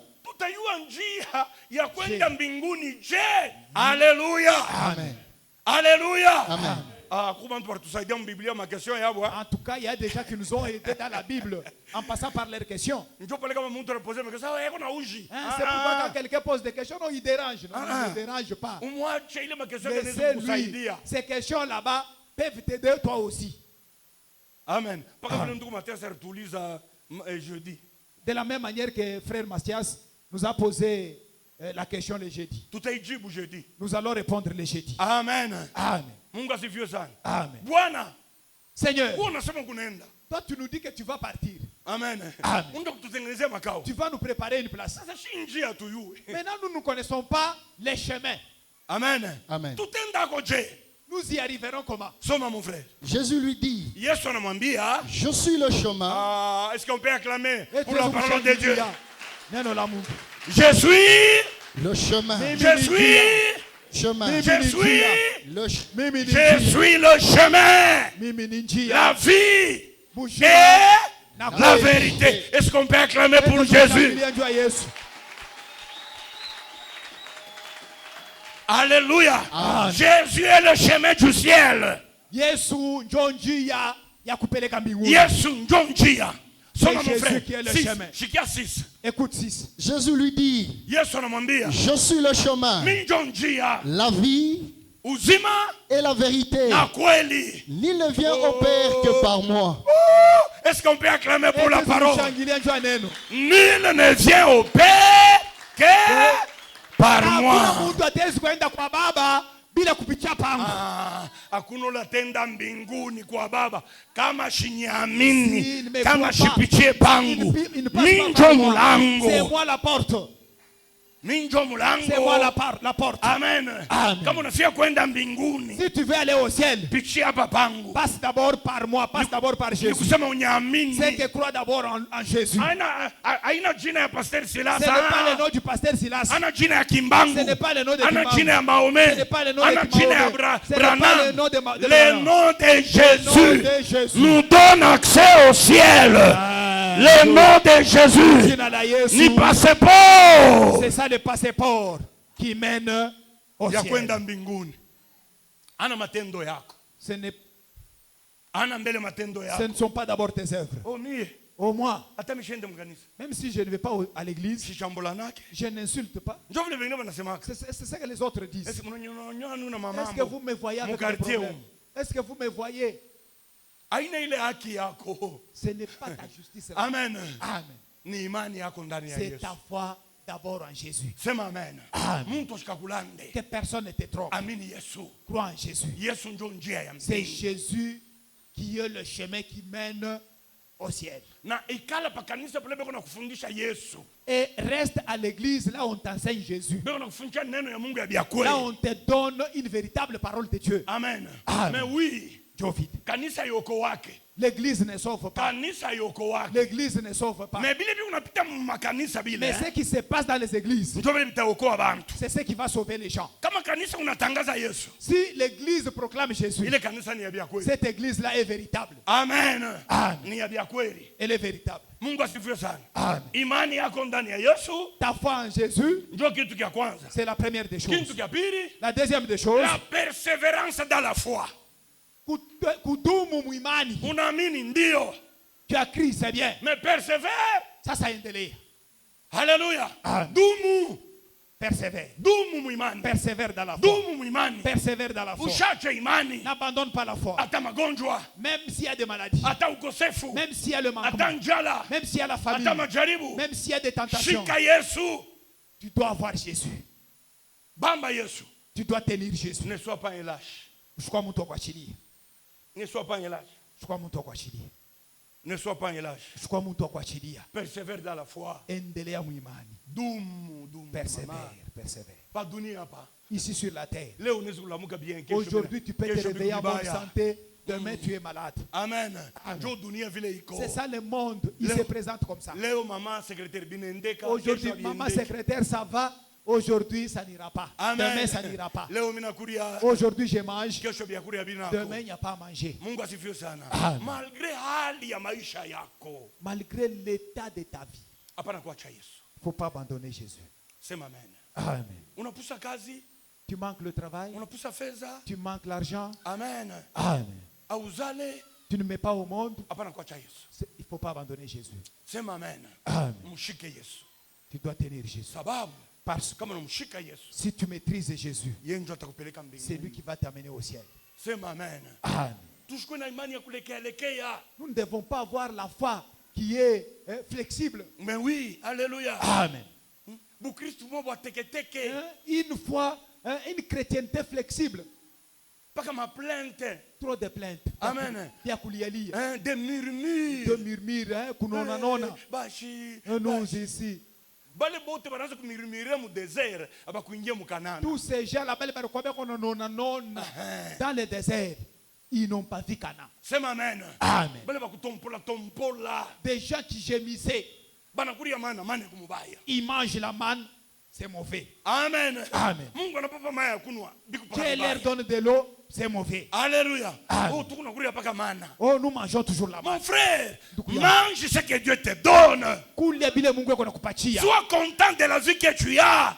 Alléluia. Amen. Alléluia. Amen. En tout cas, il y a des gens qui nous ont aidés dans la Bible en passant par leurs questions. C'est pourquoi quand quelqu'un pose des questions, non, il dérange. Non, il ne dérange pas. Laissez-lui. Ces questions là-bas peuvent t'aider toi aussi. Amen. De la même manière que frère Mathias nous a posé la question le jeudi. Nous allons répondre le jeudi. Amen. Amen. Amen. Seigneur, toi tu nous dis que tu vas partir. Amen. Amen. Tu vas nous préparer une place. Maintenant nous ne connaissons pas les chemins. Amen. Amen. Nous y arriverons comment? Soma mon frère. Jésus lui dit, je suis le chemin. Est-ce qu'on peut acclamer pour la parole de Dieu? Je suis le chemin. Je suis chemin. Je suis le chemin, la vie et la vérité. Est-ce qu'on peut acclamer pour Jésus? Alléluia. Amen. Jésus est le chemin du ciel. Yesu njonjia ya kupeleka mbinguni. Yesu njonjia. C'est Jésus qui est le chemin. Écoute 6. Jésus lui dit, je suis le chemin, la vie et la vérité. Nul ne vient au Père que par moi. Est-ce qu'on peut acclamer pour la parole? Nul ne vient au Père que par moi. Hakuna latenda mbinguni kwa Baba kama shinyamini, kama shipichie pangu. Minjo mulango. C'est moi la porte. Minjo mulango. C'est moi la porte. Amen. Amen. Kama unafia kwenda mbinguni, si tu veux aller au ciel, pichie hapa pangu. Passe d'abord par moi, passe d'abord par Jésus. Nikusema unyamini. C'est que crois d'abord en Jésus. Haina jina ya Pasteur Silas. Ce n'est pas le nom du Pasteur Silas. Ana jina ya Kimbangu. Ce n'est pas le nom de Kimbangu. Ana jina ya Mahomet. Ce n'est pas le nom de Kimbangu. Ana jina ya Branham. Le nom de le nom de Jésus nous donne accès au ciel. Le nom de Jésus ni passeport. C'est ça le passeport qui mène au ciel. Ce ne sont pas d'abord tes œuvres. Au moins, même si je ne vais pas à l'église, je n'insulte pas. C'est ce que les autres disent. Est-ce que vous me voyez avec des problèmes? Est-ce que vous me voyez? Ce n'est pas ta justice. Amen. Amen. C'est ta foi d'abord en Jésus. Amen. Amen. Que personne ne te trompe. Crois en Jésus. C'est Jésus qui est le chemin qui mène au ciel. Et reste à l'église là où on t'enseigne Jésus. Là où on te donne une véritable parole de Dieu. Amen. Amen. Mais oui, l'église ne sauve pas. L'église ne sauve pas. Mais ce qui se passe dans les églises, c'est ce qui va sauver les gens. Si l'église proclame Jésus, cette église-là est véritable. Amen. Amen. Elle est véritable. Amen. Ta foi en Jésus, c'est la première des choses. La deuxième des choses, la persévérance dans la foi. Kudumu muimani. Tu as crié, c'est bien. Mais persévère. Ça a un délai. Alléluia. Dumu. Persévère. Dumu muimani. Persévère dans la foi. Dumu muimani. Persévère dans la foi. N'abandonne pas la foi. Même s'il y a des maladies. Même s'il y a le manquement. Même s'il y a la famille. Même s'il y a des tentations. Tu dois avoir Jésus. Tu dois tenir Jésus. Ne sois pas un lâche. Ne sois pas un lâche. Ne sois pas un lâche. Persévère dans la foi. Persévère. Pas dunia pas. Ici sur la terre. Aujourd'hui tu peux te réveiller en bonne santé. Demain tu es malade. Amen. C'est ça le monde. Il se présente comme ça. Aujourd'hui maman secrétaire ça va. Aujourd'hui, ça n'ira pas. Amen. Demain, ça n'ira pas. Aujourd'hui, je mange. Demain, il n'y a pas à manger. Malgré l'état de ta vie, il ne faut pas abandonner Jésus. Amen. Tu manques le travail. Tu manques l'argent. Amen. Amen. Tu ne mets pas au monde. Il ne faut pas abandonner Jésus. Amen. Tu dois tenir Jésus. Parce que si tu maîtrises Jésus, c'est lui qui va t'amener au ciel. Amen. Amen. Nous ne devons pas avoir la foi qui est flexible. Mais oui, alléluia. Amen. Une foi, une chrétienté flexible. Trop de plaintes. Amen. Des murmures. De murmures. Non, ici. Tous ces gens là-bas, dans le désert, ils n'ont pas vu Canaan. Amen. Amen. Des gens qui gémissaient, ils mangent la manne, c'est mauvais. Amen. Amen. Dieu leur donne de l'eau, c'est mauvais. Alléluia. Oh, nous mangeons toujours la manne. Mon frère, mange ce que Dieu te donne. Sois content de la vie que tu as.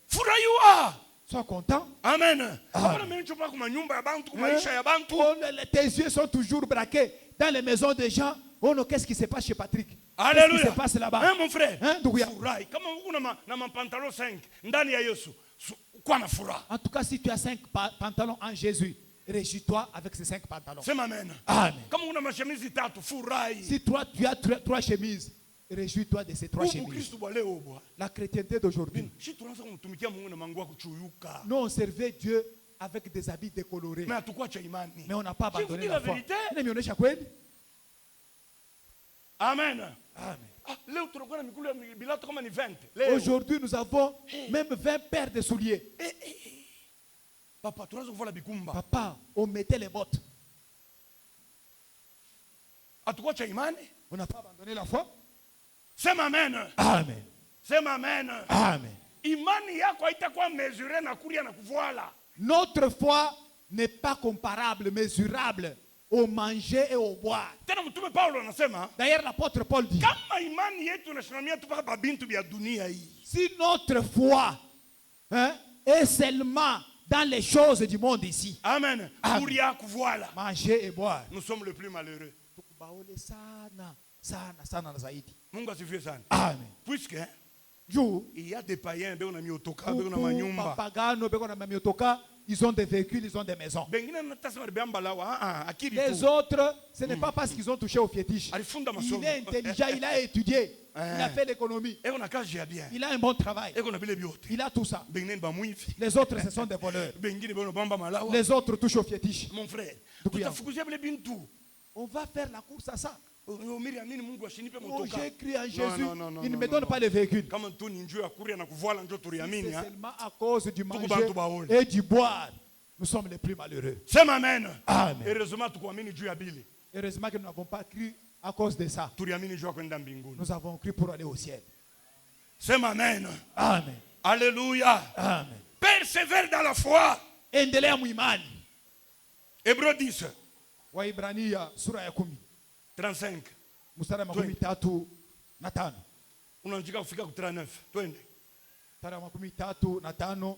Furahiwa. Sois content. Amen. Tes yeux sont toujours braqués dans les maisons des gens. Oh non, qu'est-ce qui se passe chez Patrick? Alléluia. Qu'est-ce qui se passe là-bas? Hein, mon frère? Hein, en tout cas, si tu as 5 pantalons en Jésus, réjouis-toi avec ces 5 pantalons. Amen. Amen. Si toi, tu as 3 chemises, réjouis-toi de ces 3 chemises. La chrétienté d'aujourd'hui. Nous, on servait Dieu avec des habits décolorés. Mais on n'a pas abandonné la foi. Amen. Amen. Aujourd'hui, nous avons même 20 paires de souliers. Papa, on mettait les bottes. On n'a pas abandonné la foi. C'est amen. Amen. C'est amen. Amen. Notre foi n'est pas comparable, mesurable au manger et au boire. D'ailleurs, l'apôtre Paul dit, si notre foi est seulement dans les choses du monde ici, amen. Manger et boire, nous sommes les plus malheureux. Amen. Puisque il y a des païens qui ont mis au toka, ils ont des véhicules, ils ont des maisons. Les autres, ce n'est pas parce qu'ils ont touché au fétiche. Il est intelligent, il a étudié, il a fait l'économie. Il a un bon travail. Il a tout ça. Les autres, ce sont des voleurs. Les autres touchent au fétiche. Mon frère, on va faire la course à ça. Oh, j'ai cru en Jésus, il ne me donne pas les véhicules. C'est seulement à cause du manger et du boire. Nous sommes les plus malheureux. Amen. Amen. Heureusement que nous n'avons pas cru à cause de ça. Nous avons cru pour aller au ciel. Amen. Amen. Alléluia. Amen. Persévère dans la foi. Endelea muimani. Hébreux 10. Waibrania sura ya 10. 35. Mstari wa 35. Unanjika kufika ku 39. Twende. Mstari wa 35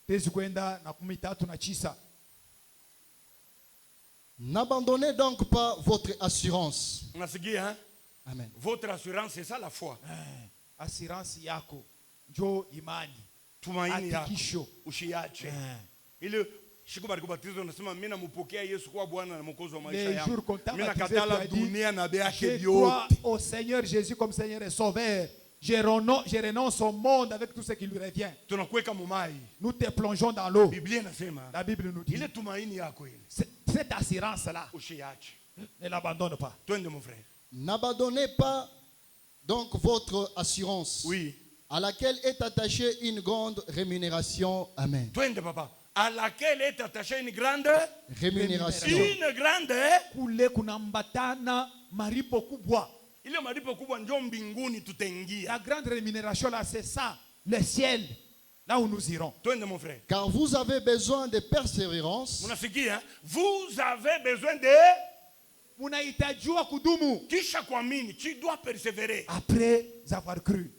tezi kwenda na 39. N'abandonnez donc pas votre assurance. Unasikia, hein? Amen. Votre assurance, c'est ça la foi. Assurance yako njo imani. Tumaini yako usiache. Ile siku bali kubatizwa unasema mimi nampokea Yesu kwa Bwana na Mwokozi wa maisha yangu. Mimi nakatala dunia na yake yote. Je crois au Seigneur Jésus comme Seigneur et Sauveur. Je renonce au monde avec tout ce qui lui revient. Nous te plongeons dans l'eau. La Bible nous dit. Cette assurance-là, ne l'abandonne pas. N'abandonnez pas donc votre assurance, oui, à laquelle est attachée une grande rémunération. Amen. À laquelle est attachée une grande rémunération. Une grande la grande rémunération là, c'est ça, le ciel, là où nous irons. Mon frère. Car vous avez besoin de persévérance. Vous avez besoin de tu dois persévérer. Après avoir cru.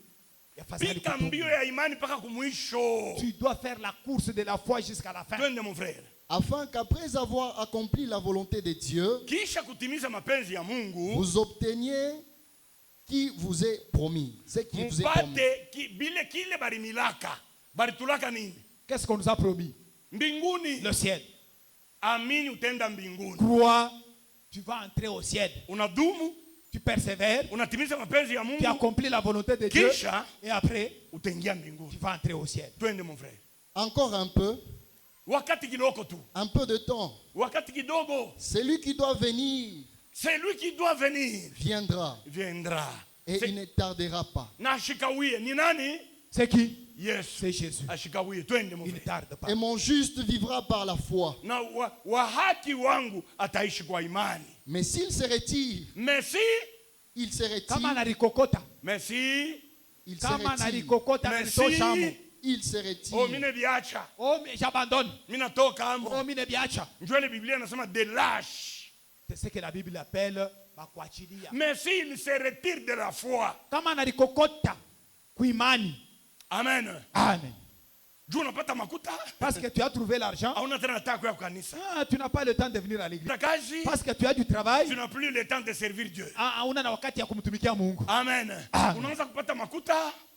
Tu dois faire la course de la foi jusqu'à la fin. Mon frère. Afin qu'après avoir accompli la volonté de Dieu, vous obteniez qui vous est promis. Ce qui vous est promis. Qu'est-ce qu'on nous a promis? Le ciel. Crois, tu vas entrer au ciel. Tu persévères. Tu accomplis la volonté de Dieu. Et après, tu vas entrer au ciel. Encore un peu. Un peu de temps. Celui qui doit venir viendra. Et il ne tardera pas. C'est qui? Yes. C'est Jésus. Il ne tarde pas. Et mon juste vivra par la foi. Mais s'il se retire, il se retire. Il se retire. Il se retire. J'abandonne. C'est ce que la Bible appelle bakuachilia. Mais s'il se retire de la foi. Amen. Amen. Parce que tu as trouvé l'argent. Tu n'as pas le temps de venir à l'église. Parce que tu as du travail. Tu n'as plus le temps de servir Dieu. Amen.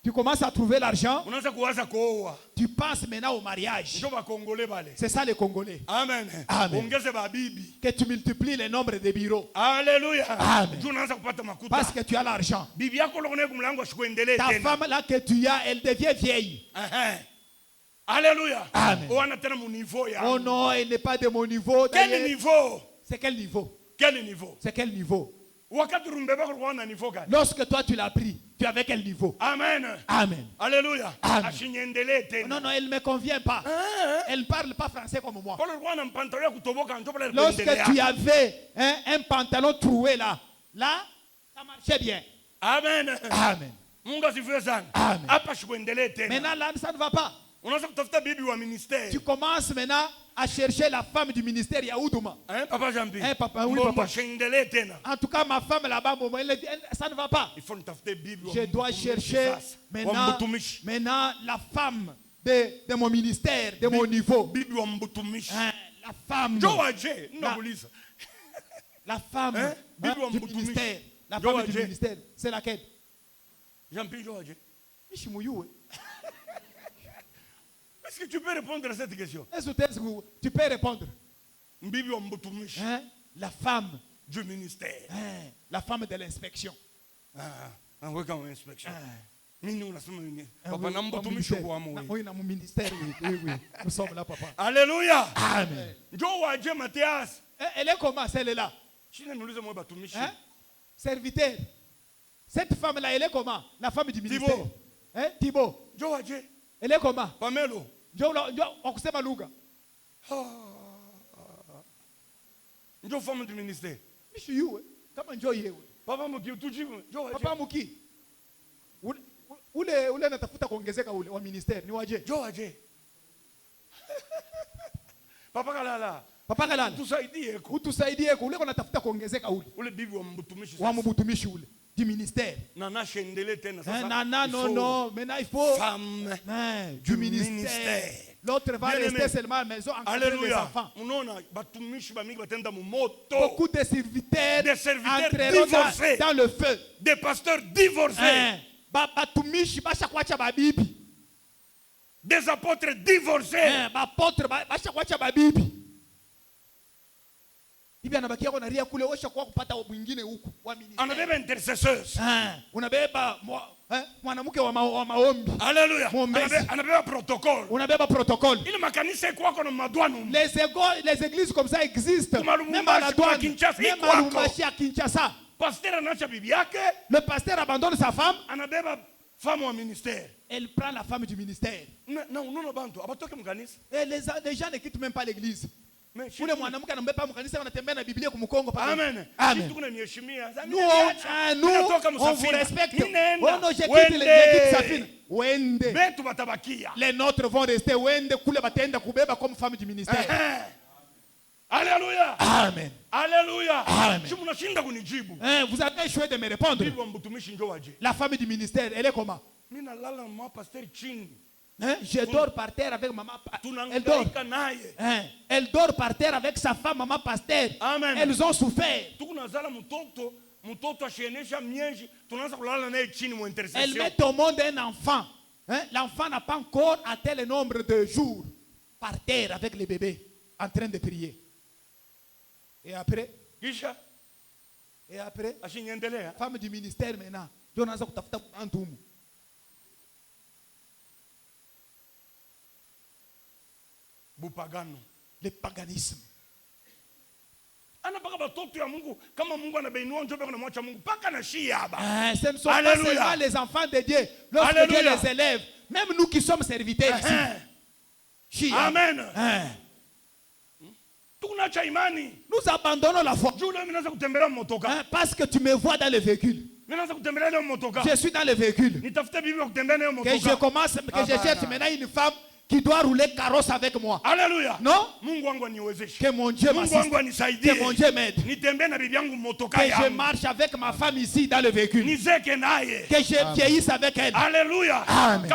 Tu commences à trouver l'argent. Tu passes maintenant au mariage. C'est ça les Congolais. Amen. Amen. Que tu multiplies le nombre de bureaux. Alléluia. Amen. Parce que tu as l'argent. Ta femme là que tu as, elle devient vieille. Alléluia. Amen. Oh non, elle n'est pas de mon niveau. Quel niveau? C'est quel niveau? Quel niveau? C'est quel niveau? Lorsque toi tu l'as pris, tu avais quel niveau? Amen. Amen. Alléluia. Amen. Non, non, elle ne me convient pas. Elle ne parle pas français comme moi. Lorsque tu avais un pantalon troué là, ça marchait bien. Amen. Amen. Amen. Maintenant là, ça ne va pas. Tu commences maintenant à chercher la femme du ministère Yaoudouma. Papa Jambi. Papa, oui, papa. En tout cas, ma femme là-bas, ça ne va pas. Je dois chercher maintenant la femme de mon ministère, de mon niveau. La femme. La femme du ministère. La femme du ministère. C'est laquelle? Est-ce que tu peux répondre à cette question? Est-ce que tu peux répondre? Hein? La femme du ministère. Hein? La femme de l'inspection. Oui, quand inspection. Oui, nous sommes là, papa. Alléluia. Amen. Mathias. Elle est comment, celle-là? Hein? Serviteur. Cette femme-là, elle est comment? La femme du ministère. Thibaut. Hein? Thibaut. Elle est comment? Pamelo. Njo femme du ministère. Papa Muki. Ule natafuta kuongezeka ule wa ministère ni waje? Papa Kalala. Papa Kalala. Utusaidie ule natafuta kuongezeka ule. Ule bibi wa mtumishi. Wa mtumishi ule du ministère. Nana Chendele tena sasa. Nana non, maintenant il faut femme du ministère. L'autre va rester seulement à la maison en train des enfants. Beaucoup de serviteurs entreront dans le feu. Des pasteurs divorcés. Des apôtres divorcés. Anabeba intercesseurs. Mwanamke wa maombi. Alléluia. Anabeba protocole. Il makanisa kwako na madwanu. Les églises comme ça existent. Même à la douane. Même à Kinshasa. Pasteur anacha bibi yake. Le pasteur abandonne sa femme. Anabeba femme au ministère. Elle prend la femme du ministère. Non, bantu abatoke mkanisa. Et les gens ne quittent même pas l'église. Ule mwanamke anambeba mkanisa anatembea na Biblia kumkongo pale. Amen. Amen. Nous on vous respecte. On quitte Safina. Wende. Betu batabakia. Les nôtres vont rester wende kule batenda kubeba comme femme du ministère. Alléluia. Amen. Alléluia. Amen. Vous avez échoué de me répondre. La femme du ministère, elle est comment? Je dors par terre avec maman. Elle dort. Elle dort par terre avec sa femme, maman pasteur. Amen. Elles ont souffert. Elle met au monde un enfant. L'enfant n'a pas encore atteint le nombre de jours par terre avec les bébés en train de prier. Et après, femme du ministère maintenant, le paganisme. Ce ne sont pas seulement les enfants de Dieu. Lorsque Dieu les élève, même nous qui sommes serviteurs ici. Amen. Nous abandonnons la foi. Parce que tu me vois dans le véhicule. Je suis dans le véhicule. Que je cherche maintenant une femme qui doit rouler carrosse avec moi. Alléluia. Non? Que mon Dieu m'assiste. Que mon Dieu m'aide. Que je marche avec ma femme ici dans le véhicule. Que je vieillisse avec elle. Alléluia. Amen.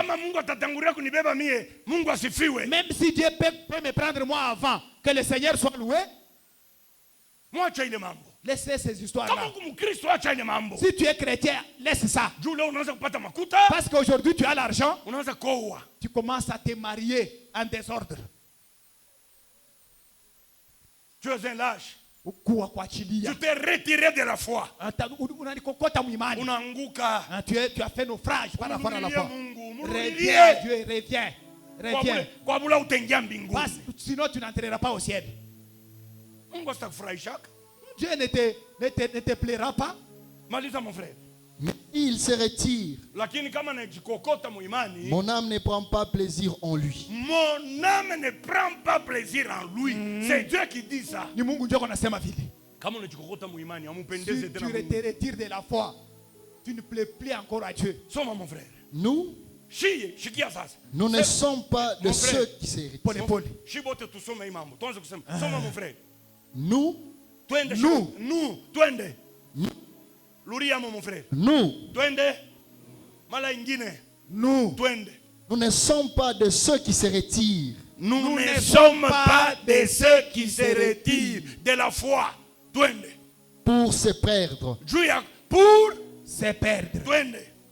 Même si Dieu peut me prendre moi avant, que le Seigneur soit loué. Laissez ces histoires-là. Si tu es chrétien, laisse ça. Parce qu'aujourd'hui tu as l'argent, tu commences à te marier en désordre. Tu es un lâche. Tu t'es retiré de la foi. Tu as fait naufrage par rapport à la foi. Reviens, Dieu, reviens. Sinon tu n'entreras pas au ciel. Dieu ne te plaira pas. Malisa mon frère. Mais il se retire. Mon âme ne prend pas plaisir en lui. Mon âme ne prend pas plaisir en lui. C'est Dieu qui dit ça. Si tu te retires de la foi, tu ne plais plus encore à Dieu. Mon frère. Nous ne sommes pas de ceux qui se retirent. Nous, nous ne sommes pas de ceux qui se retirent. Nous ne sommes pas de ceux qui se retirent de la foi. Pour se perdre. Pour se perdre.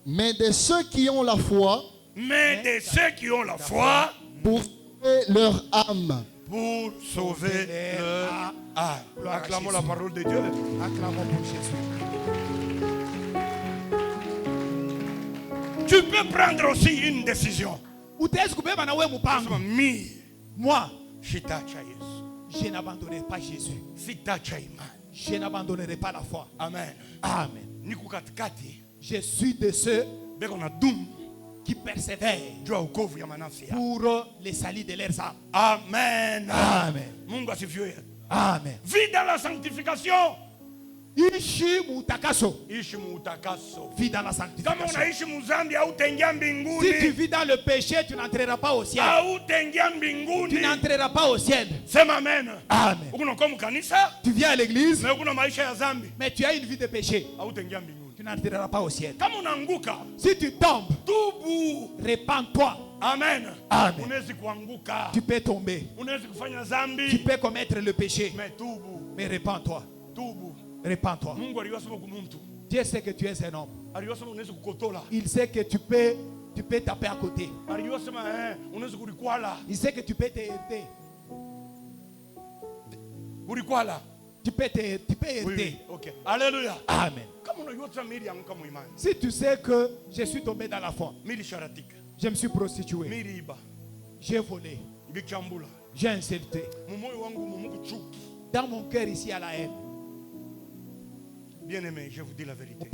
Mais de ceux qui ont la foi. Mais de ceux qui ont la foi. pour sauver leur âme. Pour sauver leur âme. Acclamons la parole de Dieu. Acclamons pour Jésus. Tu peux prendre aussi une décision. Moi, je n'abandonnerai pas Jésus. Je n'abandonnerai pas la foi. Amen. Amen. Je suis de ceux qui persévèrent pour les salis de leurs âmes. Amen. Amen. Amen. Vis dans la sanctification. Ishi mutakaso. Vis dans la sanctification. Si tu vis dans le péché, tu n'entreras pas au ciel. Tu n'entreras pas au ciel. Amen. Amen. Tu viens à l'église, mais tu as une vie de péché. Tu n'entreras pas au ciel. Si tu tombes, répands-toi. Amen. Amen. Tu peux tomber. Tu peux commettre le péché. Mais répands-toi. Répands-toi. Dieu sait que tu es un homme. Il sait que tu peux taper à côté. Il sait que tu peux te heurter. Tu peux heurter. Oui. Okay. Alléluia. Amen. Si tu sais que je suis tombé dans la foi, je me suis prostitué, j'ai volé, j'ai insulté, dans mon cœur ici il y a la haine. Bien-aimé, je vous dis la vérité.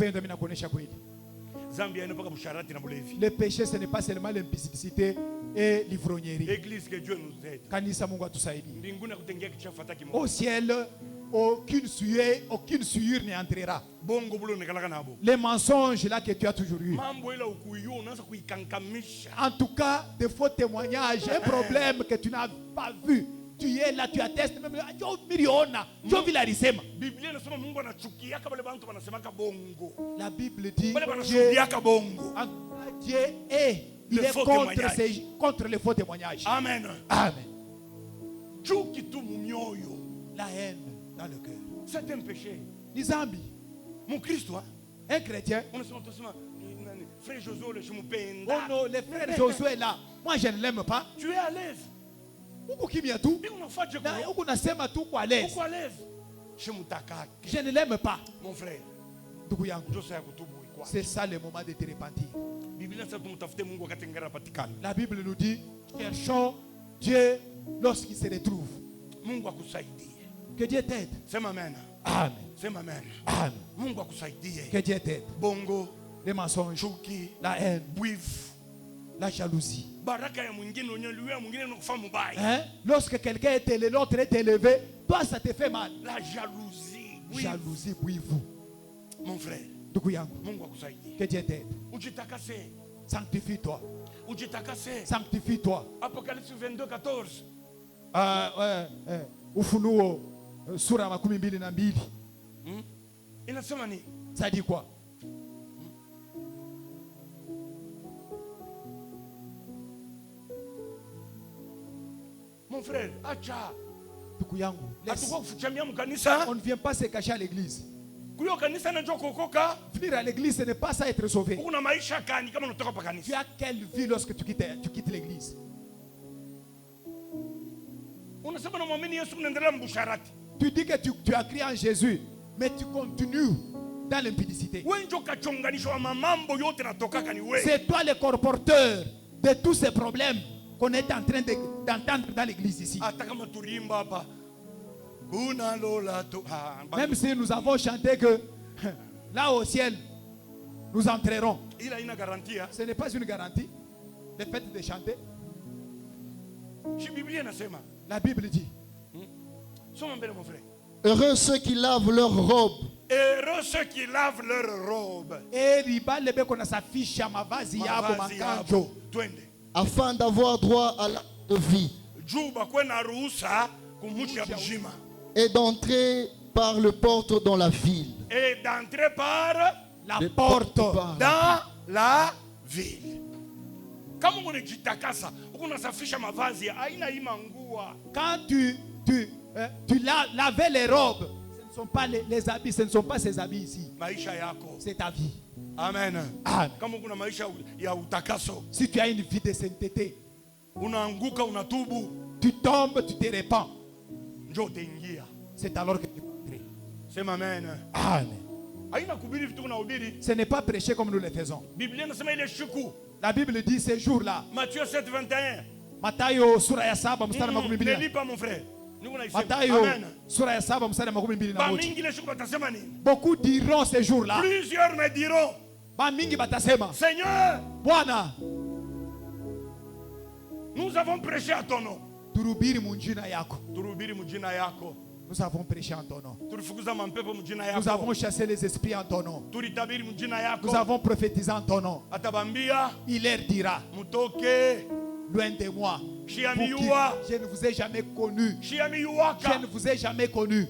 Le péché, ce n'est pas seulement l'impudicité et l'ivrognerie. Église, que Dieu nous aide. Au ciel, aucune souillure n'y entrera. Les mensonges là que tu as toujours eu. En tout cas, des faux témoignages, un problème que tu n'as pas vu. Tu es là, tu attestes même. La Bible dit Dieu il est contre les faux témoignages. Amen. Amen. La haine dans le cœur. C'est un péché. Nizambi. Mon Christ, un chrétien. Frère Josué, je me peine. Oh non, le frère Josué là. Moi je ne l'aime pas. Tu es à l'aise. Je ne l'aime pas. Mon frère, c'est ça le moment de te repentir. La Bible nous dit cherchons Dieu lorsqu'il se retrouve. Que Dieu t'aide. Amen. Amen. Amen. Que Dieu t'aide. Bongo, les mensonges, la haine, la jalousie. Hein? Lorsque quelqu'un est élevé, l'autre est élevé, toi ça te fait mal. La jalousie. Jalousie, vous. Mon frère. Que Dieu t'aide. Sanctifie-toi. Sanctifie-toi. Apocalypse 22, 14. Ufunuo sura 22. Inasema nini? Ça dit quoi? Mon frère, acha. On ne vient pas se cacher à l'église. Venir à l'église, ce n'est pas ça être sauvé. Tu as quelle vie lorsque tu quittes l'église? Tu dis que tu as crié en Jésus, mais tu continues dans l'impudicité. C'est toi le corporteur de tous ces problèmes qu'on est en train d'entendre dans l'église ici. Même si nous avons chanté que là au ciel, nous entrerons. Ce n'est pas une garantie. Le fait de chanter. La Bible dit. Heureux ceux qui lavent leurs robes. Heureux ceux qui lavent leurs robes. Afin d'avoir droit à la vie. Et d'entrer par le porte dans la ville. Et d'entrer par la porte dans la ville. Quand tu lavais les robes, ce ne sont pas les habits, ce ne sont pas ces habits ici. C'est ta vie. Amen. Amen. Si tu as une vie de sainteté, Tu tombes, tu te répands. C'est alors que tu vas entrer. C'est amen. Amen. Ce n'est pas prêcher comme nous le faisons. La Bible dit ces jours-là. Matthieu 7, 21. Matayo sura ya 7 mstari wa 12. Ne lis pas mon frère. Matayo sura ya 7 mstari wa 12. Beaucoup diront ces jours-là. Plusieurs me diront. Seigneur, Bwana, nous avons prêché à ton nom. turubiri munjina yako. Turubiri mujina yako. Nous avons prêché en ton nom. Nous avons chassé les esprits en ton nom. Nous Nous avons prophétisé en ton nom. Il leur dira, loin de moi, je ne vous ai jamais connu. Je ne vous ai jamais connu.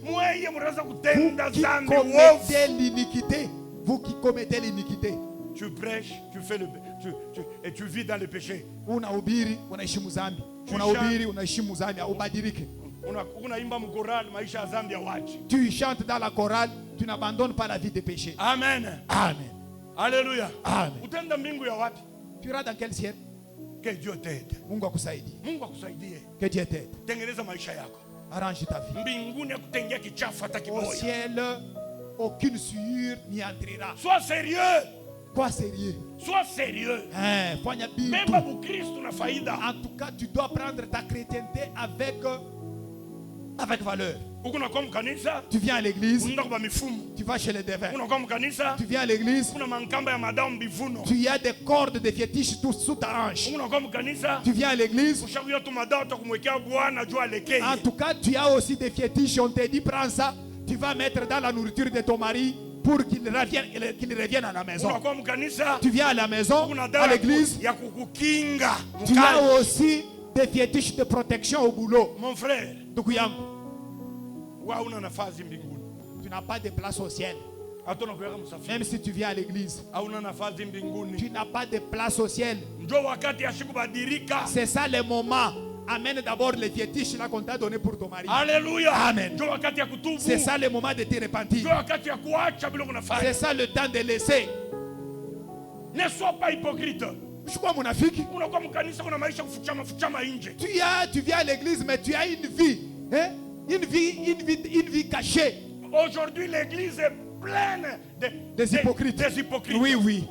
Vous qui commettez l'iniquité. Tu prêches, tu fais et tu vis dans le péché. Tu chantes dans la chorale, tu n'abandonnes pas la vie de péché. Amen. Amen. Alléluia. Amen. Tu iras dans quel ciel? Que Dieu t'aide. Que Dieu t'aide. Arrange ta vie. Au ciel, aucune souillure n'y entrera. Sois sérieux. Quoi sérieux? Sois sérieux. En En tout cas, tu dois prendre ta chrétienté avec valeur. Tu viens à l'église, tu vas chez les devins. Tu viens à l'église, tu as des cordes de fétiches sous ta hanche. Tu viens à l'église, en tout cas, tu as aussi des fétiches. On te dit, prends ça, tu vas mettre dans la nourriture de ton mari pour qu'il revienne à la maison. Tu viens à la maison, à l'église, tu as aussi des fétiches de protection au boulot. Mon frère, tu n'as pas de place au ciel. Même si tu viens à l'église, tu n'as pas de place au ciel. C'est ça le moment. Amène d'abord les fétiches là qu'on t'a donné pour ton mari. Alléluia. Amen. C'est ça le moment de te repentir. C'est ça le temps de laisser. Ne sois pas hypocrite. Tu viens à l'église, mais tu as une vie. Hein? Une vie cachée. Aujourd'hui, l'église est pleine des hypocrites. Oui, oui.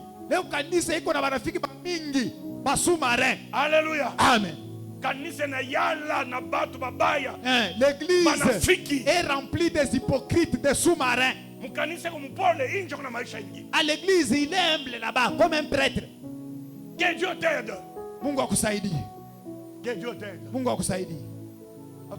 Alléluia. Amen. L'église est remplie des hypocrites, des sous-marins. À l'église, il est humble là-bas, comme un prêtre. Que Dieu t'aide. Mungu akusaidie. Que Dieu t'aide. Mungu akusaidie. On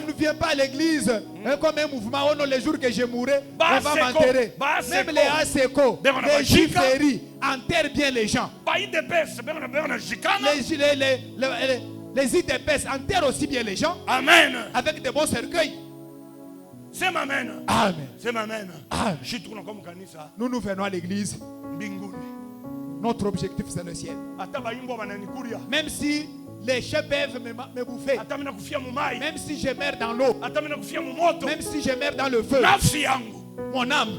ne vient pas à l'église comme un mouvement. Oh non, les jours que je mourrai, on va m'enterrer. Même les ASECO, les Jiféri, enterrent bien les gens. Les IDPS enterrent aussi bien les gens. Amen. Avec des bons cercueils. C'est amen. Amen. C'est amen. Nous venons à l'église. Notre objectif, c'est le ciel. Même si les chefs peuvent me bouffer, même si je meurs dans l'eau, même si je meurs dans le feu, mon âme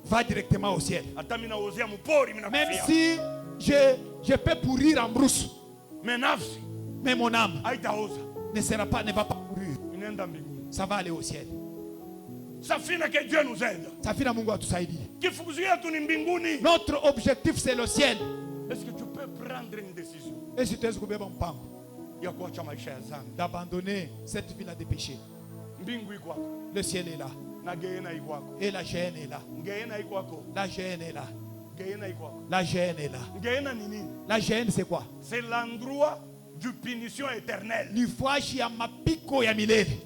va directement au ciel. Même si je peux pourrir en brousse, mais mon âme ne va pas pourrir. Ça va aller au ciel. Safina que Dieu nous aide. Safina Mungu atusaidie. Notre objectif c'est le ciel. Est-ce que tu peux prendre une décision? Et si tu es kubeba mpango d'abandonner cette vie là de péché. Le ciel est là. Et la gêne est là. La gêne est là. La gêne est là. La gêne c'est quoi? C'est l'endroit de punition éternelle.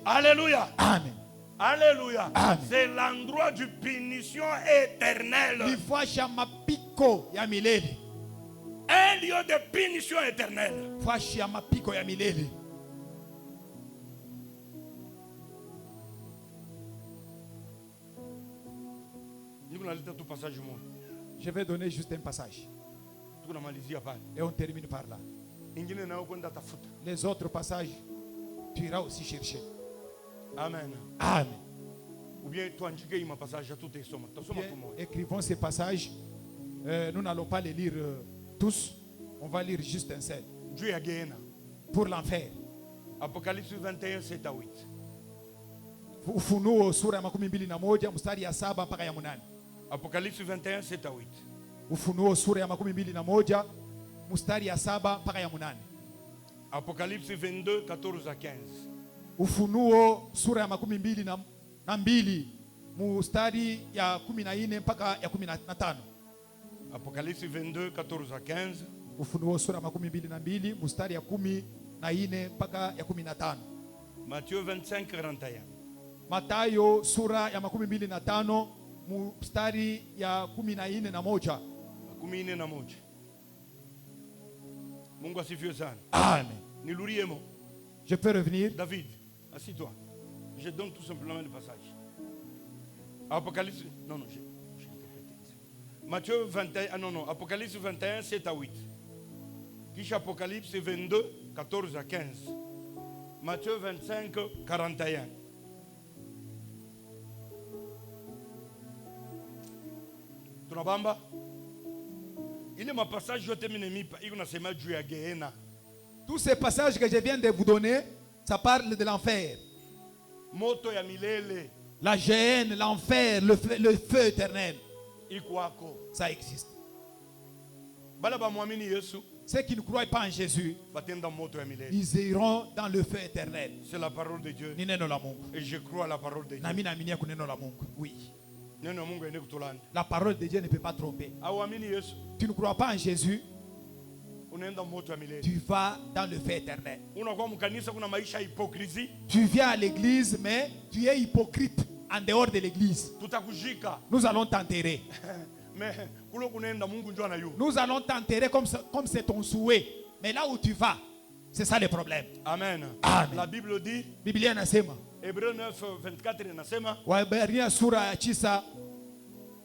Alléluia. Amen. Alléluia. C'est l'endroit de punition éternelle. Un lieu de punition éternelle. Je vais donner juste un passage. Et on termine par là. Les autres passages, tu iras aussi chercher. Amen. Amen. Ou bien toi, écrivons ces passages Nous n'allons pas les lire tous. On va lire juste un seul. Pour l'enfer. Apocalypse 21, 7 à 8. Ufunuo sura ya 21 mstari ya 7 mpaka ya 8. Apocalypse 21, 7 à 8. Ufunuo sura ya 21 mstari ya 7 mpaka ya 8. Apocalypse 22, 14 à 15. Ufunuo sura ya 22 mstari ya 14 mpaka ya 15. Apocalypse 22, 14 à 15. Ufunuo sura ya 22 mstari ya 14 mpaka ya 15. Matthieu 25, 41. Matayo sura ya 25 mstari ya 14 na moja. Mungu asifiwe sana. Amen. Niluriemo. Je peux revenir? David, assis-toi. Je donne tout simplement le passage. Apocalypse. Non, j'ai interprété ici. Matthieu 21. Non. Apocalypse 21, 7 à 8. Kisha Apocalypse 22, 14 à 15. Matthieu 25, 41. Tunabamba. Il est ma passage je t'aime pas. Il nasema juu ya Gehenna. Tous ces passages que je viens de vous donner, ça parle de l'enfer. Moto ya milele. La géhenne, l'enfer, le feu éternel. Ikwako. Ça existe. Bala ba muamini Yesu. Ceux qui ne croient pas en Jésus, ils iront dans le feu éternel. C'est la parole de Dieu. Et je crois à la parole de Dieu. Oui. La parole de Dieu ne peut pas tromper. Tu ne crois pas en Jésus, tu vas dans le feu éternel. Tu viens à l'église, mais tu es hypocrite en dehors de l'église. Nous allons t'enterrer. Nous allons t'enterrer comme c'est ton souhait. Mais là où tu vas, c'est ça le problème. Amen. Amen. La Bible dit, Biblia inasema, Hébreux 9, 24 inasema, Waebrania sura ya 9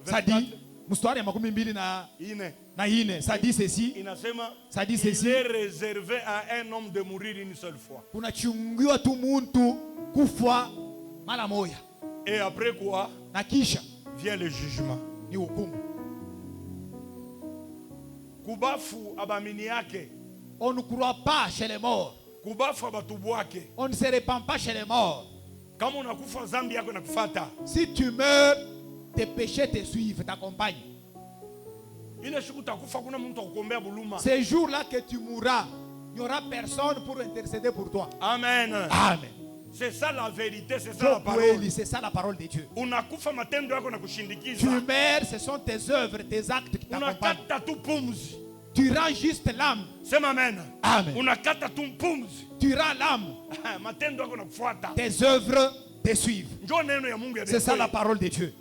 ça dit, mstari ya 24 ça dit ceci, ça dit ceci, il est réservé à un homme de mourir une seule fois. Kunachungiwa tu muntu kufa mara moja. Et après quoi? Na kisha vient le jugement. Ni hukumu. Kubafu abamini yake. On ne croit pas chez les morts. Kubafu abatubu wake. On ne se répand pas chez les morts. Kama unakufa zambi yako inakufuata. Si tu meurs, tes péchés te suivent, t'accompagnent. Ile siku utakufa kuna mtu akuombea buluma. Ces jours-là que tu mourras, il n'y aura personne pour intercéder pour toi. Amen. Amen. C'est ça la vérité, c'est ça la parole. C'est ça la parole de Dieu. Unakufa matendo yako na kushindikiza. Tu meurs, ce sont tes œuvres, tes actes qui t'accompagnent. Unakata tu pumzi. Tu rends juste l'âme. C'est amen. Amen. Unakata tu pumzi. Tu rends l'âme. Matendo yako na kufuata. Tes œuvres te suivent. Njoo neno ya Mungu ya c'est ça la parole de Dieu.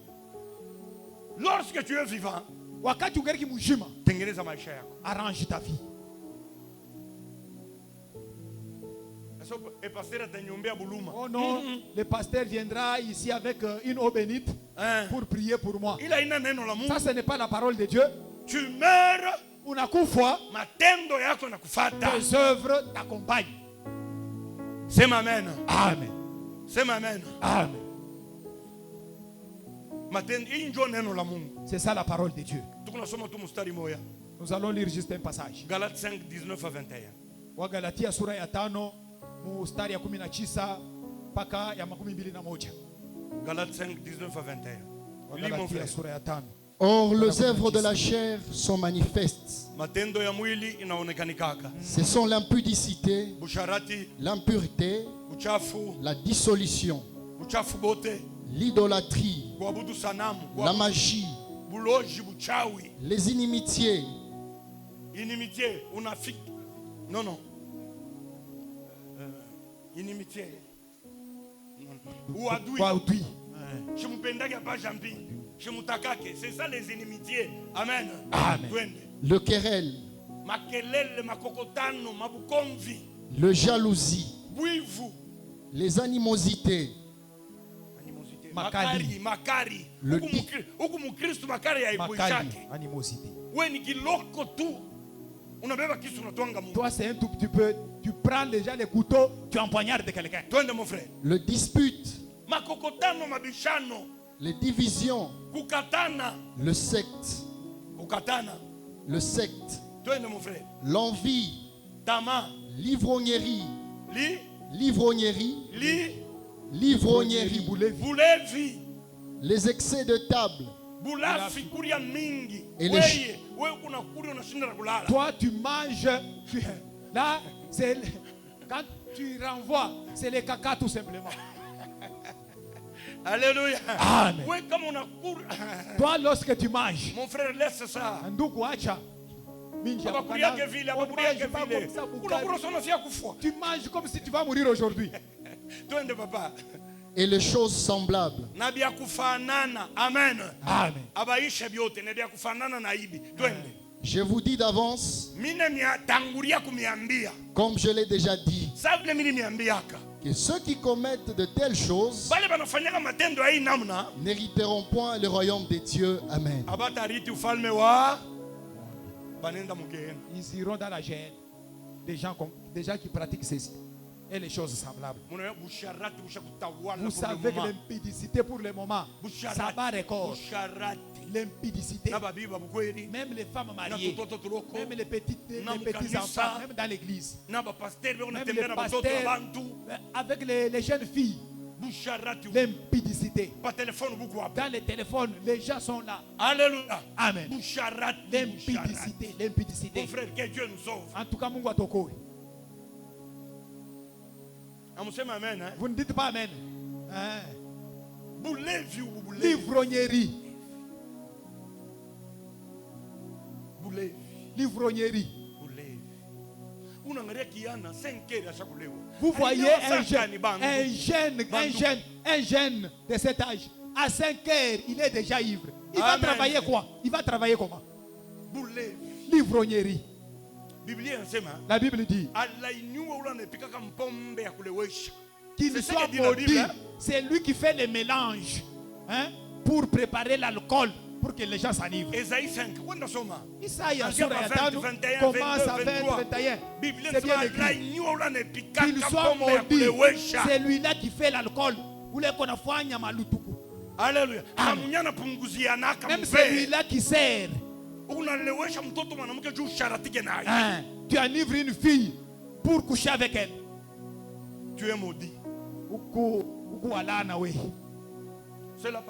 Lorsque tu es vivant, wakati ungali mzima, tengeneza maisha yako. Arrange ta vie. Oh non, le pasteur viendra ici avec une eau bénite pour prier pour moi. Ça, ce n'est pas la parole de Dieu. Tu meurs, unakufa, matendo yako nakufata. Tes œuvres t'accompagnent. C'est amen. Amen. C'est amen. Amen. C'est ça la parole de Dieu. Nous allons lire juste un passage. Galates 5, 19 à 21. Wagalatia sura ya 5 mstari ya 19 mpaka ya 21. Galates 5, 19 à 21. Wagalatia sura ya 5. Or, les œuvres de la chair sont manifestes. Ce sont l'impudicité, l'impureté, la dissolution, l'idolâtrie, la magie, les inimitiés, non. Inimitié. Ou adoui. Je m'pendaki pas jambi. Je m'utakake. C'est ça les inimitiés. Amen. Amen. Le querelle. Makelele, makokotano, mabukomvi. Le jalousie. Buivu. Les animosités. Makari. Huku mukristo makari haibuishaki. Animosité. Wewe ni kiloko tu. Toi, c'est un tout petit peu. Tu prends déjà les couteaux, tu empoignardes quelqu'un. Mon frère. Le dispute. Les divisions. Le secte. le secte, Toi, mon frère. l'envie, Tama. l'ivrognerie, l'ivrognerie, les excès de table, et les toi tu manges, là c'est quand tu renvoies, c'est les caca tout simplement. Alléluia. Amen. Ouais, comme on a toi lorsque tu manges, mon frère, laisse ça. Tu manges comme si tu vas mourir aujourd'hui. Et les choses semblables. Amen. Amen. Je vous dis d'avance, comme je l'ai déjà dit, que ceux qui commettent de telles choses n'hériteront point le royaume des dieux. Amen. Ils iront dans la gêne. Des gens qui pratiquent ceci. Et les choses semblables. Vous savez que l'impudicité pour le moment, ça va record. L'impudicité. Même les femmes mariées, même les petits enfants, même dans l'église. Même les pasteurs, avec les jeunes filles. L'impudicité. Dans les téléphones, les gens sont là. Alléluia. Amen. L'impudicité. Mon frère, que Dieu nous sauve. En tout cas, mon Guatoko. Amen, hein? Vous ne dites pas Amen. L'ivrognerie. L'ivrognerie. Vous voyez un jeune de cet âge. À 5 heures, il est déjà ivre. Il va travailler quoi? Il va travailler comment? L'ivrognerie. La Bible dit qu'il soit maudit. C'est lui qui fait les mélanges, hein, pour préparer l'alcool, pour que les gens s'enivrent. Isaïe 5. Isaïe commence à 21. C'est bien écrit. Qu'il soit maudit. C'est lui-là qui fait l'alcool. Alléluia. Même celui-là qui sert. Tu enivres une fille pour coucher avec elle. Tu es maudit. C'est la